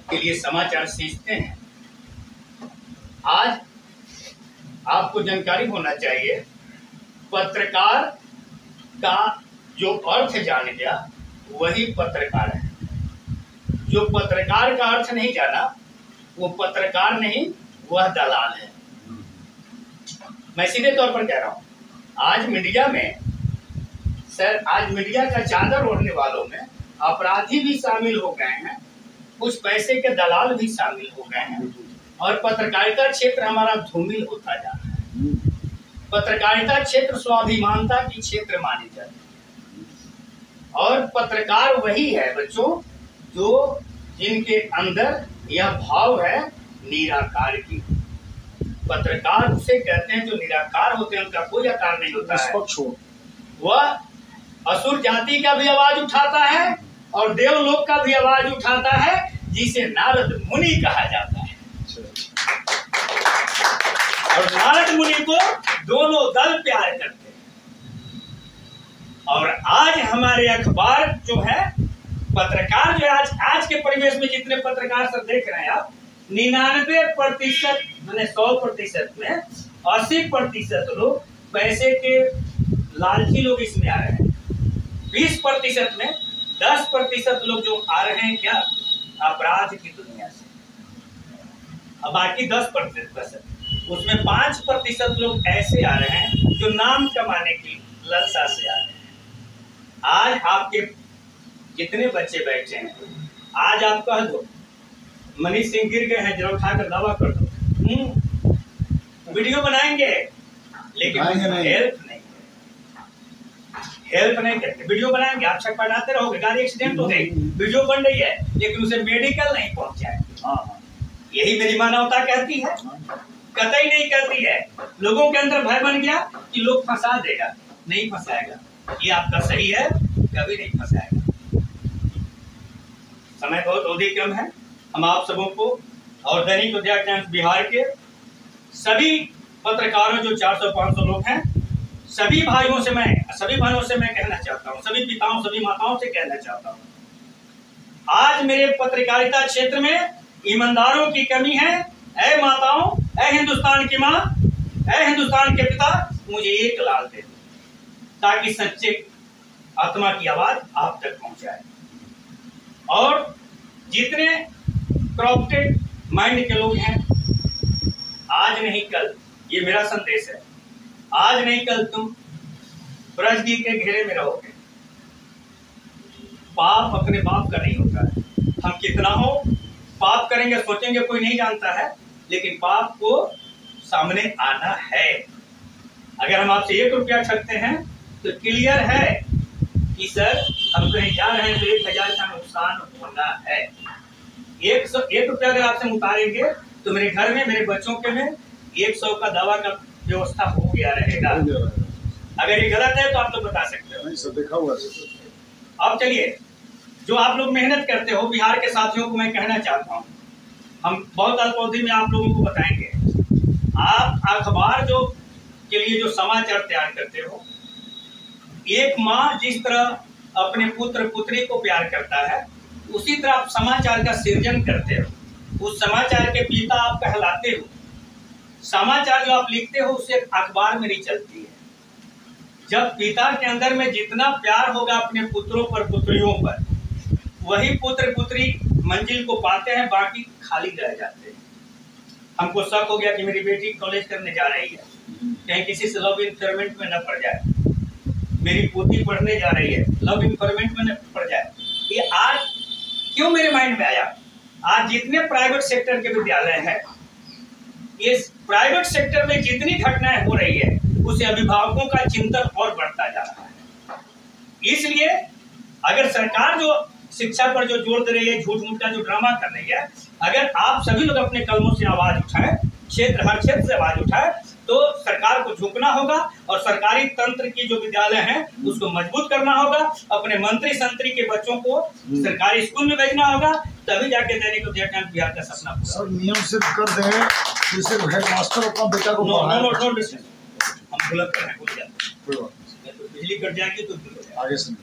के लिए समाचार सीखते हैं, आज आपको जानकारी होना चाहिए पत्रकार का जो अर्थ जान गया वही पत्रकार है। जो पत्रकार का अर्थ नहीं जाना वो पत्रकार नहीं, वह दलाल है। मैं सीधे तौर पर कह रहा हूं, आज मीडिया में सर, आज मीडिया का चादर ओढ़ने वालों में अपराधी भी शामिल हो गए हैं, कुछ पैसे के दलाल भी शामिल हो गए हैं, और पत्रकारिता क्षेत्र हमारा धूमिल होता जा रहा है। पत्रकारिता क्षेत्र स्वाभिमानता की क्षेत्र मानी जाती है, और पत्रकार वही है बच्चों जो जिनके अंदर यह भाव है निराकार की। पत्रकार उसे कहते हैं जो निराकार होते हैं, उनका कोई आकार नहीं होता है। वह असुर जाति का भी आवाज उठाता है और देवलोक का भी आवाज उठाता है, जिसे नारद मुनि कहा जाता है। और नारद मुनि को दोनों दल प्यार करते हैं। और आज हमारे अखबार जो है, पत्रकार जो आज के परिवेश में जितने पत्रकार सब देख रहे हैं आप, 99% मैंने 100% में 80% लोग पैसे के लालची लोग इसमें आ रहे हैं। 20% में 10% लोग जो आ रहे हैं क्या, अपराध की दुनिया से। अब बाकी 10% उसमें 5% लोग ऐसे आ रहे हैं जो नाम कमाने की लालसा से आ रहे हैं। आज आपके जितने बच्चे बैठे हैं, आज आप कह दो मनीष सिंह गिर गए हैं, जरा उठाकर दावा कर दो, वीडियो बनाएंगे, लेकिन हेल्प नहीं करते। वीडियो बनाएंगे, आप छक बनाते रहोगे, गाड़ी एक्सीडेंट हो गई, वीडियो बन रही है, लेकिन उसे मेडिकल नहीं पहुंचाए। यही मेरी मानवता कहती है, कतई नहीं करती है। लोगों के अंदर भय बन गया कि लोग फंसा देगा, नहीं फंसाएगा। ये आपका सही है, कभी नहीं फंसाएगा। समय बहुत अवधि कम है। हम आप सबों को और दैनिक उदय टाइम्स बिहार के सभी पत्रकारों जो 400-500 लोग हैं, सभी भाइयों से मैं कहना चाहता हूं, सभी पिताओं, सभी माताओं से कहना चाहता हूं, आज मेरे पत्रकारिता क्षेत्र में ईमानदारों की कमी है। ऐ माताओं, ऐ हिंदुस्तान की मां, ऐ हिंदुस्तान के पिता, मुझे एक लाल दे दो, ताकि सच्चे आत्मा की आवाज आप तक पहुंचाए। और जितने करप्टेड माइंड के लोग हैं, आज नहीं कल, ये मेरा संदेश है, आज नहीं कल तुम ब्रजगी के घेरे में रहोगे। पाप अपने बाप का नहीं होता है। हम कितना हो पाप करेंगे सोचेंगे कोई नहीं जानता है, लेकिन पाप को सामने आना है। अगर हम आपसे 1 रुपया ठगते हैं तो क्लियर है कि सर हम कहीं जा रहे हैं तो 1000 का नुकसान होना है। 1 रुपया अगर आपसे उतारेंगे तो मेरे घर में, मेरे बच्चों के में 100 का दवा का व्यवस्था हो गया रहेगा। अगर ये गलत है तो आप तो बता सकते हो। नहीं सर, देखा हुआ है। अब चलिए, जो आप लोग मेहनत करते हो, बिहार के साथियों को मैं कहना चाहता हूँ, हम बहुत अल्प अवधि में आप लोगों को बताएंगे। आप अखबार जो के लिए जो समाचार तैयार करते हो, एक माँ जिस तरह अपने पुत्र पुत्री को प्यार करता है, उसी तरह आप समाचार का सृजन करते हो। उस समाचार के पिता आप कहलाते हो। समाचार जो आप लिखते हो उसे अखबार में नहीं चलती है। जब पिता के अंदर में जितना प्यार होगा अपने पुत्रों पर, पुत्रियों पर, वही पुत्र पुत्री मंजिल को पाते हैं, बाकी खाली रह जाते हैं। हमको शक हो गया कि मेरी बेटी कॉलेज करने जा रही है, कहीं किसी से लव इन्फॉर्मेंट में न पड़ जाए। मेरी पोती पढ़ने जा रही है, लव इन्फॉर्मेंट में न पड़ जाए। ये आज क्यों मेरे माइंड में आया? आज जितने प्राइवेट सेक्टर के विद्यालय हैं, ये प्राइवेट सेक्टर में जितनी घटनाएं हो रही है उससे अभिभावकों का चिंतन और बढ़ता जा रहा है। इसलिए अगर सरकार जो शिक्षा पर जो जोर दे रही है, झूठ मूठ का जो ड्रामा कर रही है, अगर आप सभी लोग अपने कलमों से आवाज उठाएं, हर क्षेत्र से आवाज उठाएं, तो सरकार को झुकना होगा और सरकारी तंत्र की जो विद्यालय हैं उसको मजबूत करना होगा। अपने मंत्री संतरी के बच्चों को सरकारी स्कूल में भेजना होगा, तभी जाके दैनिक उदय टाइम्स बिहार का सपना पूरा। सर नियम सिर्फ कर दें, सिर्फ हेडमास्टर अपना बेटा को हम गलत कर रहे हैं, भूल जाते, बिजली कट जाएगी तो आगे से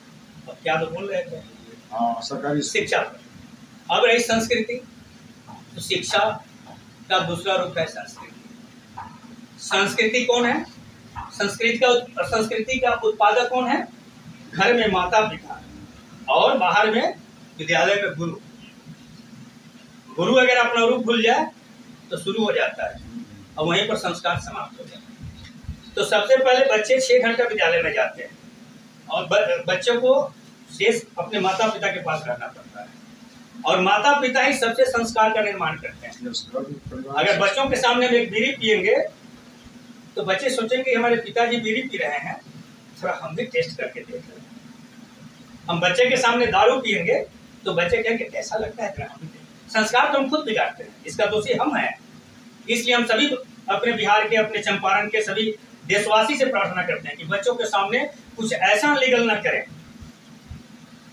अब क्या तो बोल रहे थे। हाँ, सरकारी शिक्षा पर अब रही संस्कृति, तो शिक्षा का दूसरा रूप है संस्कृति। संस्कृति कौन है? संस्कृति का उत्पादक कौन है? घर में माता पिता और बाहर में विद्यालय में गुरु। गुरु अगर अपना रूप भूल जाए तो शुरू हो जाता है और वहीं पर संस्कार समाप्त हो जाता है। तो सबसे पहले बच्चे 6 घंटा विद्यालय में जाते हैं और बच्चों को शेष अपने माता पिता के पास रहना पड़ता है और माता पिता ही सबसे संस्कार का निर्माण करते हैं। अगर बच्चों के सामने में एक बीड़ी पिएंगे तो बच्चे सोचेंगे हमारे पिताजी बीड़ी पी रहे हैं, थोड़ा हम भी टेस्ट करके देख रहे हैं। हम बच्चे के सामने दारू पिएंगे तो बच्चे कहेंगे कैसा लगता है, हम संस्कार तो हम खुद बिगाड़ते हैं, इसका दोषी हम हैं। इसलिए हम सभी अपने बिहार के, अपने चंपारण के सभी देशवासी से प्रार्थना करते हैं कि बच्चों के सामने कुछ ऐसा लीगल न करें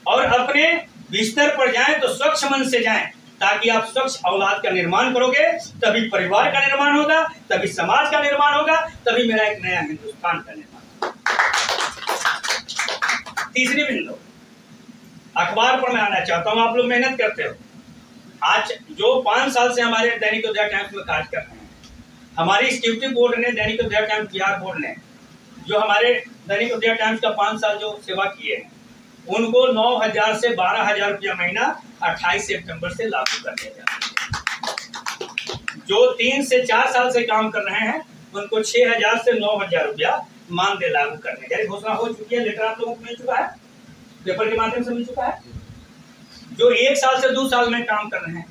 और अपने बिस्तर पर जाएं तो स्वच्छ मन से जाएं, ताकि आप स्वच्छ औलाद का निर्माण करोगे, तभी परिवार का निर्माण होगा, तभी समाज का निर्माण होगा, तभी मेरा एक नया हिंदुस्तान का निर्माण होगा। तीसरी बिंदु, अखबार पर मैं आना चाहता हूं। आप लोग मेहनत करते हो। आज जो 5 साल से हमारे दैनिक उदय टाइम्स में कार्य कर रहे हैं, हमारी एग्जीक्यूटिव बोर्ड ने, दैनिक उदय टाइम्स बिहार बोर्ड ने, जो हमारे दैनिक उदय टाइम्स का 5 साल जो सेवा किए हैं, उनको 9,000 से 12,000 रुपया महीना 28 सितंबर से लागू कर दिया जाता है। जो 3 से 4 साल से काम कर रहे हैं उनको 6,000 से 9,000 रुपया मानदेय लागू करने की घोषणा हो चुकी है। लेटर आप लोगों को मिल चुका है, पेपर के माध्यम से मिल चुका है। जो 1 साल से 2 साल में काम कर रहे हैं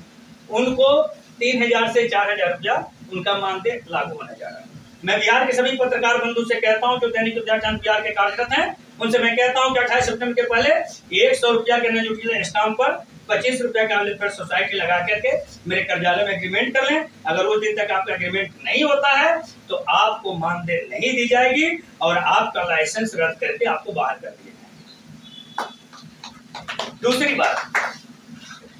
उनको 3,000 से 4,000 रुपया उनका मानदेय लागू होने जा रहा है। मैं बिहार के सभी पत्रकार बंधु से कहता हूं जो दैनिक उदय टाइम्स बिहार के कार्यरत हैं, उनसे मैं कहता हूं कि 28 सितंबर के पहले 100 रुपया के नोटिस स्टाम्प पर 25 रुपया का वेलफेयर सोसाइटी लगा करके मेरे कार्यालय में एग्रीमेंट कर लें। अगर उस दिन तक आपका एग्रीमेंट नहीं होता है तो आपको मानदेय नहीं दी जाएगी और आपका लाइसेंस रद्द करके आपको बाहर कर दिया जाएगा। दूसरी बात,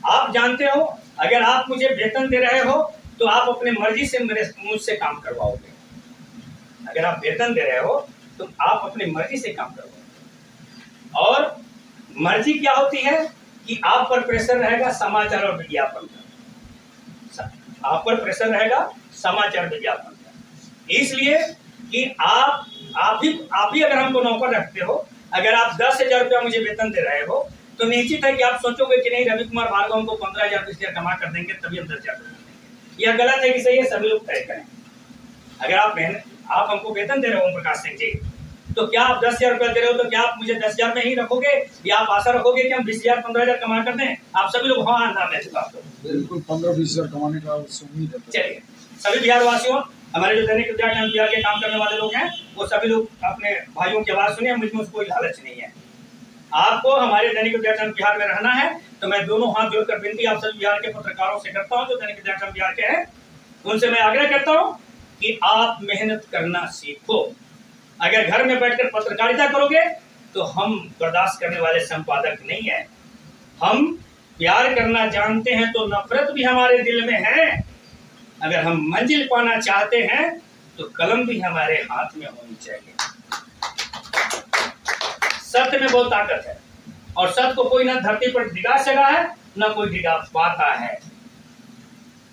आप जानते हो अगर आप मुझे वेतन दे रहे हो तो आप अपने मर्जी से मुझसे काम करवाओगे। अगर आप वेतन दे रहे हो तो आप अपनी मर्जी से काम करवाओगे। और मर्जी क्या होती है कि आप पर प्रेशर रहेगा समाचार और विज्ञापन का, आप पर प्रेशर रहेगा समाचार विज्ञापन का। इसलिए कि आप भी अगर हमको नौकर रखते हो, अगर आप 10,000 रुपया मुझे वेतन दे रहे हो तो निश्चित है कि आप सोचोगे कि नहीं रवि कुमार भार्गव हमको 15,000 20,000 कमा कर देंगे तभी हम 10,000 देंगे। यह गलत है कि सही है, सभी लोग तय करें। अगर आप हमको वेतन दे रहे हो ओम प्रकाश सिंह जी, तो क्या आप 10,000 रुपया दे रहे हो तो क्या आप मुझे 10,000 में ही रखोगे या आप आशा रखोगे कि हम 20,000 15,000 कमा कर दें? आप सभी लोग हाँ नाम है बिल्कुल 15-20,000 कमाने का उम्मीद है। चलिए सभी बिहार वासियों, हमारे जो दैनिक उदय टाइम्स बिहार के काम करने वाले लोग हैं वो सभी लोग अपने भाइयों की आवाज सुनिए। मुझमें कोई लालच नहीं है। आपको हमारे दैनिक उदय टाइम्स बिहार में रहना है तो मैं दोनों हाथ जोड़कर विनती आप सभी बिहार के पत्रकारों से करता हूँ जो दैनिक उदय टाइम्स बिहार के हैं, उनसे मैं आग्रह करता हूँ कि आप मेहनत करना सीखो। अगर घर में बैठकर पत्रकारिता करोगे तो हम बर्दाश्त करने वाले संपादक नहीं है। हम प्यार करना जानते हैं तो नफरत भी हमारे दिल में है। अगर हम मंजिल पाना चाहते हैं तो कलम भी हमारे हाथ में होनी चाहिए। सत्य में बहुत ताकत है और सत्य को कोई ना धरती पर डिगा सका है ना कोई डिगा पाता है।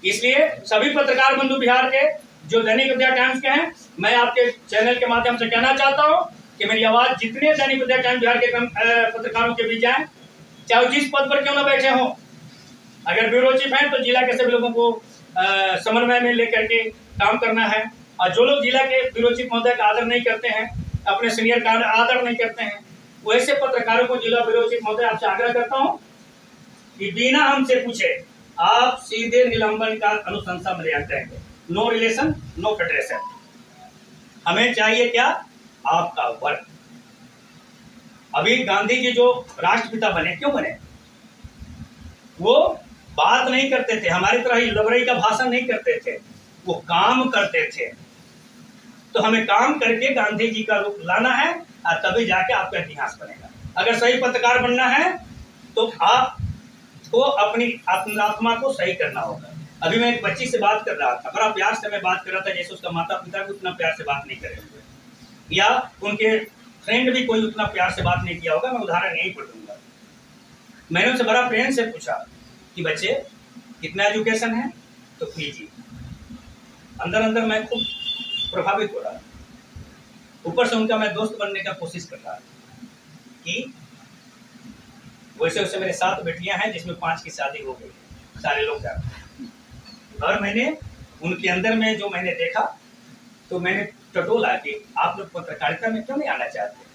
इसलिए सभी पत्रकार बंधु बिहार के जो दैनिक उदय टाइम्स के हैं, मैं आपके चैनल के माध्यम से कहना चाहता हूं कि मेरी आवाज जितने दैनिक उदय टाइम्स बिहार के पत्रकारों के बीच जाए, चाहे जिस पद पर क्यों ना बैठे हों। अगर ब्यूरो चीफ हैं तो जिला के सभी लोगों को समन्वय में लेकर के काम करना है। और जो लोग जिला के ब्यूरो चीफ महोदय का आदर नहीं करते हैं, अपने सीनियर का आदर नहीं करते हैं, वैसे पत्रकारों को जिला ब्यूरो चीफ महोदय आपसे आग्रह करता हूं कि बिना हमसे पूछे आप सीधे निलंबन का अनुशंसा में ले जाएंगे। No relation no federation. हमें चाहिए क्या? आपका वर्क। अभी गांधी जी जो राष्ट्रपिता बने, क्यों बने? वो बात नहीं करते थे, हमारी तरह ही लबरई का भाषण नहीं करते थे, वो काम करते थे। तो हमें काम करके गांधी जी का रूप लाना है और तभी जाके आपका इतिहास बनेगा। अगर सही पत्रकार बनना है तो आपको अपनी आत्मा को सही करना होगा। अभी मैं एक बच्ची से बात कर रहा था, बड़ा प्यार से मैं बात कर रहा था, जैसे उसका माता पिता भी उतना प्यार से बात नहीं करे हुए, या उनके फ्रेंड भी कोई उतना प्यार से बात नहीं किया होगा। मैं उदाहरण यहीं पर दूंगा। मैंने उनसे बड़ा प्रेम से पूछा कि बच्चे कितना एजुकेशन है? तो पीजी। अंदर अंदर मैं खूब प्रभावित हो रहा, ऊपर से उनका मैं दोस्त बनने का कोशिश कर रहा कि वैसे वैसे मेरे 7 बेटियां हैं जिसमें 5 की शादी हो गई, सारे लोग जानते हैं। और मैंने उनके अंदर में जो मैंने देखा तो मैंने टटोला कि आप लोग पत्रकारिता में क्यों नहीं आना चाहते?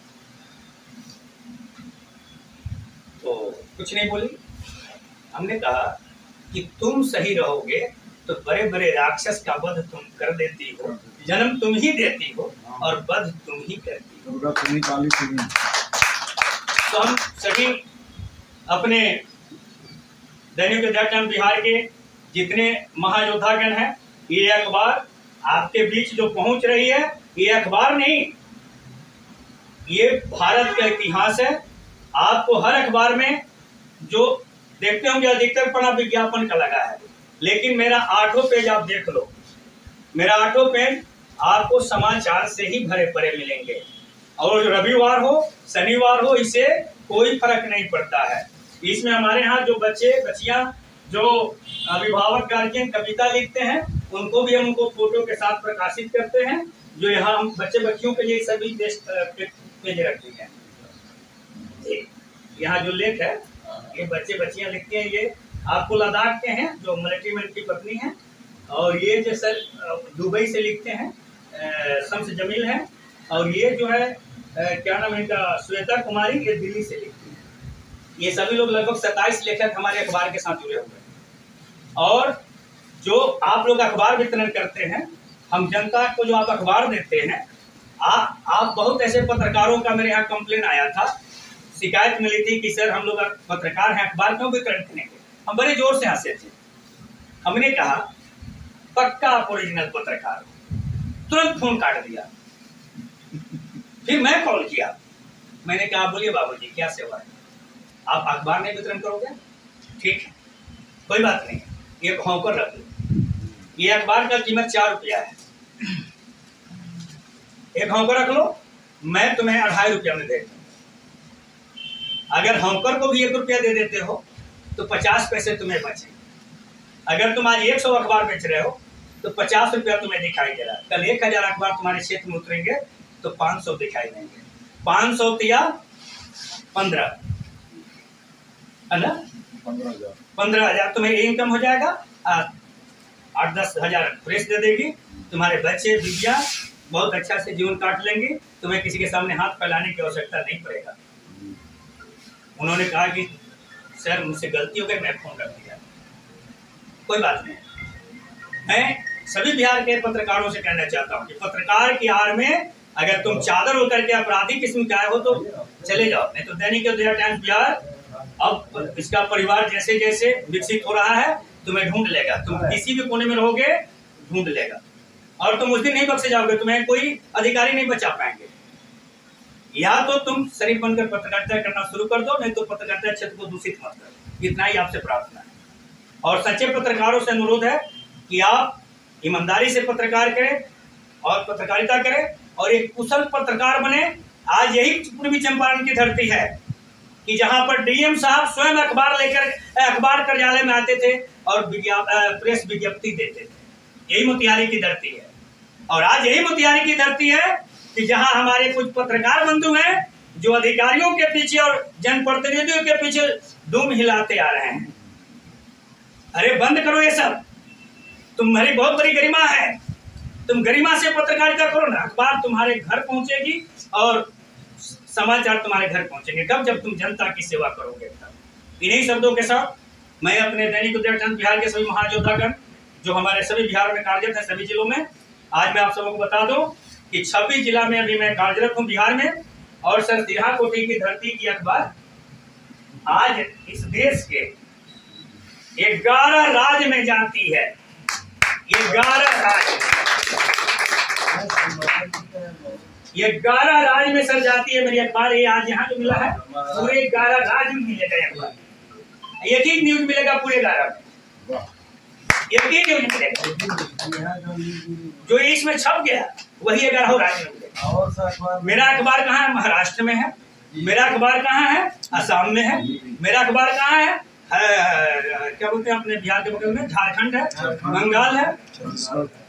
तो कुछ नहीं बोली। हमने कहा कि तुम सही रहोगे तो बड़े बड़े राक्षस का वध तुम कर देती हो, जन्म तुम ही देती हो और वध तुम ही करती हो। तो हम सभी अपने दैनिक उदय टाइम्स बिहार के जितने महायोद्धागण हैं, ये अखबार आपके बीच जो पहुंच रही है, ये अखबार नहीं, ये भारत का इतिहास है। आपको हर अखबार में जो देखते होंगे अधिकतर पन्ना विज्ञापन का लगा है, लेकिन मेरा 8वां पेज आप देख लो, मेरा 8वां पेज आपको समाचार से ही भरे पड़े मिलेंगे। और रविवार हो शनिवार हो, इससे कोई फर्क नहीं पड़ता है। इसमें हमारे यहाँ जो बच्चे बच्चियां जो अभिभावक गार्जियन कविता लिखते हैं, उनको भी हम उनको फोटो के साथ प्रकाशित करते हैं, जो यहाँ हम बच्चे बच्चियों के लिए सभी पेज रखते हैं। यहाँ जो लेख है ये बच्चे बच्चियां लिखते हैं, ये आपको लद्दाख के हैं जो मिलिट्री मैन की पत्नी है, और ये जो सर दुबई से लिखते हैं शम्स जमील है, और ये जो है क्या नाम है इनका, श्वेता कुमारी, ये दिल्ली से लिखती है। ये सभी लोग लगभग 27 लेखक हमारे अखबार के साथ जुड़े हुए हैं। और जो आप लोग अखबार वितरण करते हैं, हम जनता को जो आप अखबार देते हैं, आप बहुत ऐसे पत्रकारों का मेरे यहाँ कंप्लेन आया था, शिकायत मिली थी कि सर हम लोग पत्रकार हैं, अखबार क्यों वितरण करेंगे? हम बड़े जोर से हंसे थे। हमने कहा पक्का आप ओरिजिनल पत्रकार हो। तुरंत फोन काट दिया। फिर मैं कॉल किया, मैंने कहा बोलिए बाबूजी क्या सेवा है? आप अखबार नहीं वितरण करोगे? ठीक है, कोई बात नहीं, ये होकर रख लो। ये अखबार का कीमत 4 रुपया है, एक होकर रख लो, मैं तुम्हें 2.5 रुपया में दे दूँ। अगर हॉकर को भी 1 रुपया दे देते हो तो 50 पैसे तुम्हें बचे। अगर तुम आज 100 अखबार बेच रहे हो तो 50 रुपया तुम्हें दिखाई दे रहा है। कल 1000 अखबार तुम्हारे क्षेत्र में उतरेंगे तो 500 दिखाई देंगे। 500 या 15 है ना, 15,000 तुम्हें इनकम हो जाएगा। 8-10 हज़ार प्रेस दे देगी, तुम्हारे बच्चे बिटिया बहुत अच्छा से जीवन काट लेंगे, तुम्हें किसी के सामने हाथ फैलाने की आवश्यकता नहीं पड़ेगा। उन्होंने कहा कि सर मुझसे गलती हो गई, मैं फोन कर दिया। कोई बात नहीं। मैं सभी बिहार के पत्रकारों से कहना चाहता हूँ कि पत्रकार की आड़ में अगर तुम चादर होकर के अपराधी किस्म के आए हो तो चले जाओ, नहीं तो दैनिक उदय टाइम्स बिहार अब इसका परिवार जैसे जैसे विकसित हो रहा है तुम्हें ढूंढ लेगा। तुम किसी भी कोने में रहोगे ढूंढ लेगा, और तुम उस दिन नहीं बख्शे जाओगे, तुम्हें कोई अधिकारी नहीं बचा पाएंगे। या तो तुम शरीफ बनकर पत्रकारिता करना शुरू कर दो, नहीं तो पत्रकारिता क्षेत्र को दूषित मत करो। इतना ही आपसे प्रार्थना है। और सच्चे पत्रकारों से अनुरोध है कि आप ईमानदारी से पत्रकार करें और पत्रकारिता करें और एक कुशल पत्रकार बने। आज यही पूर्वी चंपारण की धरती है कि जहां पर डीएम साहब स्वयं अखबार लेकर अखबार कार्यालय में आते थे और प्रेस विज्ञप्ति देते थे। यही मोतिहारी की धरती है। और आज यही मोतिहारी की धरती है कि जहां हमारे कुछ पत्रकार बंधु हैं जो अधिकारियों के पीछे और जनप्रतिनिधियों के पीछे दुम हिलाते आ रहे हैं। अरे बंद करो ये सब, तुम्हारी बहुत बड़ी गरिमा है। तुम गरिमा से पत्रकारिता करो ना, अखबार तुम्हारे घर पहुंचेगी और समाचार तुम्हारे घर पहुंचेंगे। कब? जब तुम जनता की सेवा करोगे तब। इन्हीं शब्दों के साथ मैं अपने दैनिक उदय टाइम्स बिहार के सभी महायोद्धागण जो हमारे सभी बिहार में कार्यरत है, सभी जिलों में, आज मैं आप सबको बता दूं कि 26 जिला में अभी मैं कार्यरत हूं बिहार में। और सर दिहा कोटी की धरती की अखबार आज इस देश के 11 राज्य में जाती है। 11 राज्य में सर जाती है मेरी अखबार। ये आज यहाँ जो मिला है पूरे 11 राज्य में मिलेगा अखबार। एक ही न्यूज मिलेगा पूरे 11 में, एक ही न्यूज मिलेगा। जो इसमें छप गया वही 11 राज्य में मिलेगा। मेरा अखबार कहाँ है? महाराष्ट्र में है। मेरा अखबार कहाँ है? असम में है। मेरा अखबार कहाँ है? क्या बोलते हैं अपने बिहार के बगल में? झारखंड है, बंगाल है,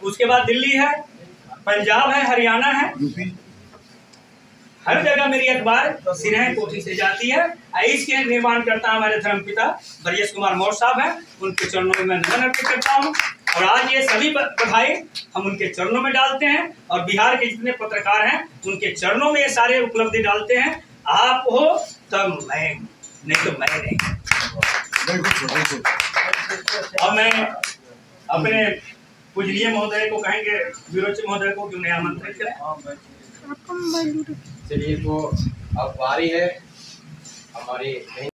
उसके बाद दिल्ली है, पंजाब है, हरियाणा है। हर जगह मेरी अखबार सिरहा कोठी से जाती है। इसके निर्माण करता हमारे धर्मपिता ब्रजेश कुमार मौर्य साहब हैं। उनके चरणों में मैं नमन अर्पित करता हूँ। और आज ये सभी बधाई हम उनके चरणों में डालते हैं और बिहार के जितने पत्रकार हैं उनके चरणों में ये सारे उपलब्धि डालते हैं। आप हो तब मैं, नहीं तो मैं नहीं। और मैं अपने पूजनीय महोदय को कहेंगे, विरोची महोदय को क्यों नहीं आमंत्रित करें। चलिए, तो अब बारी है हमारे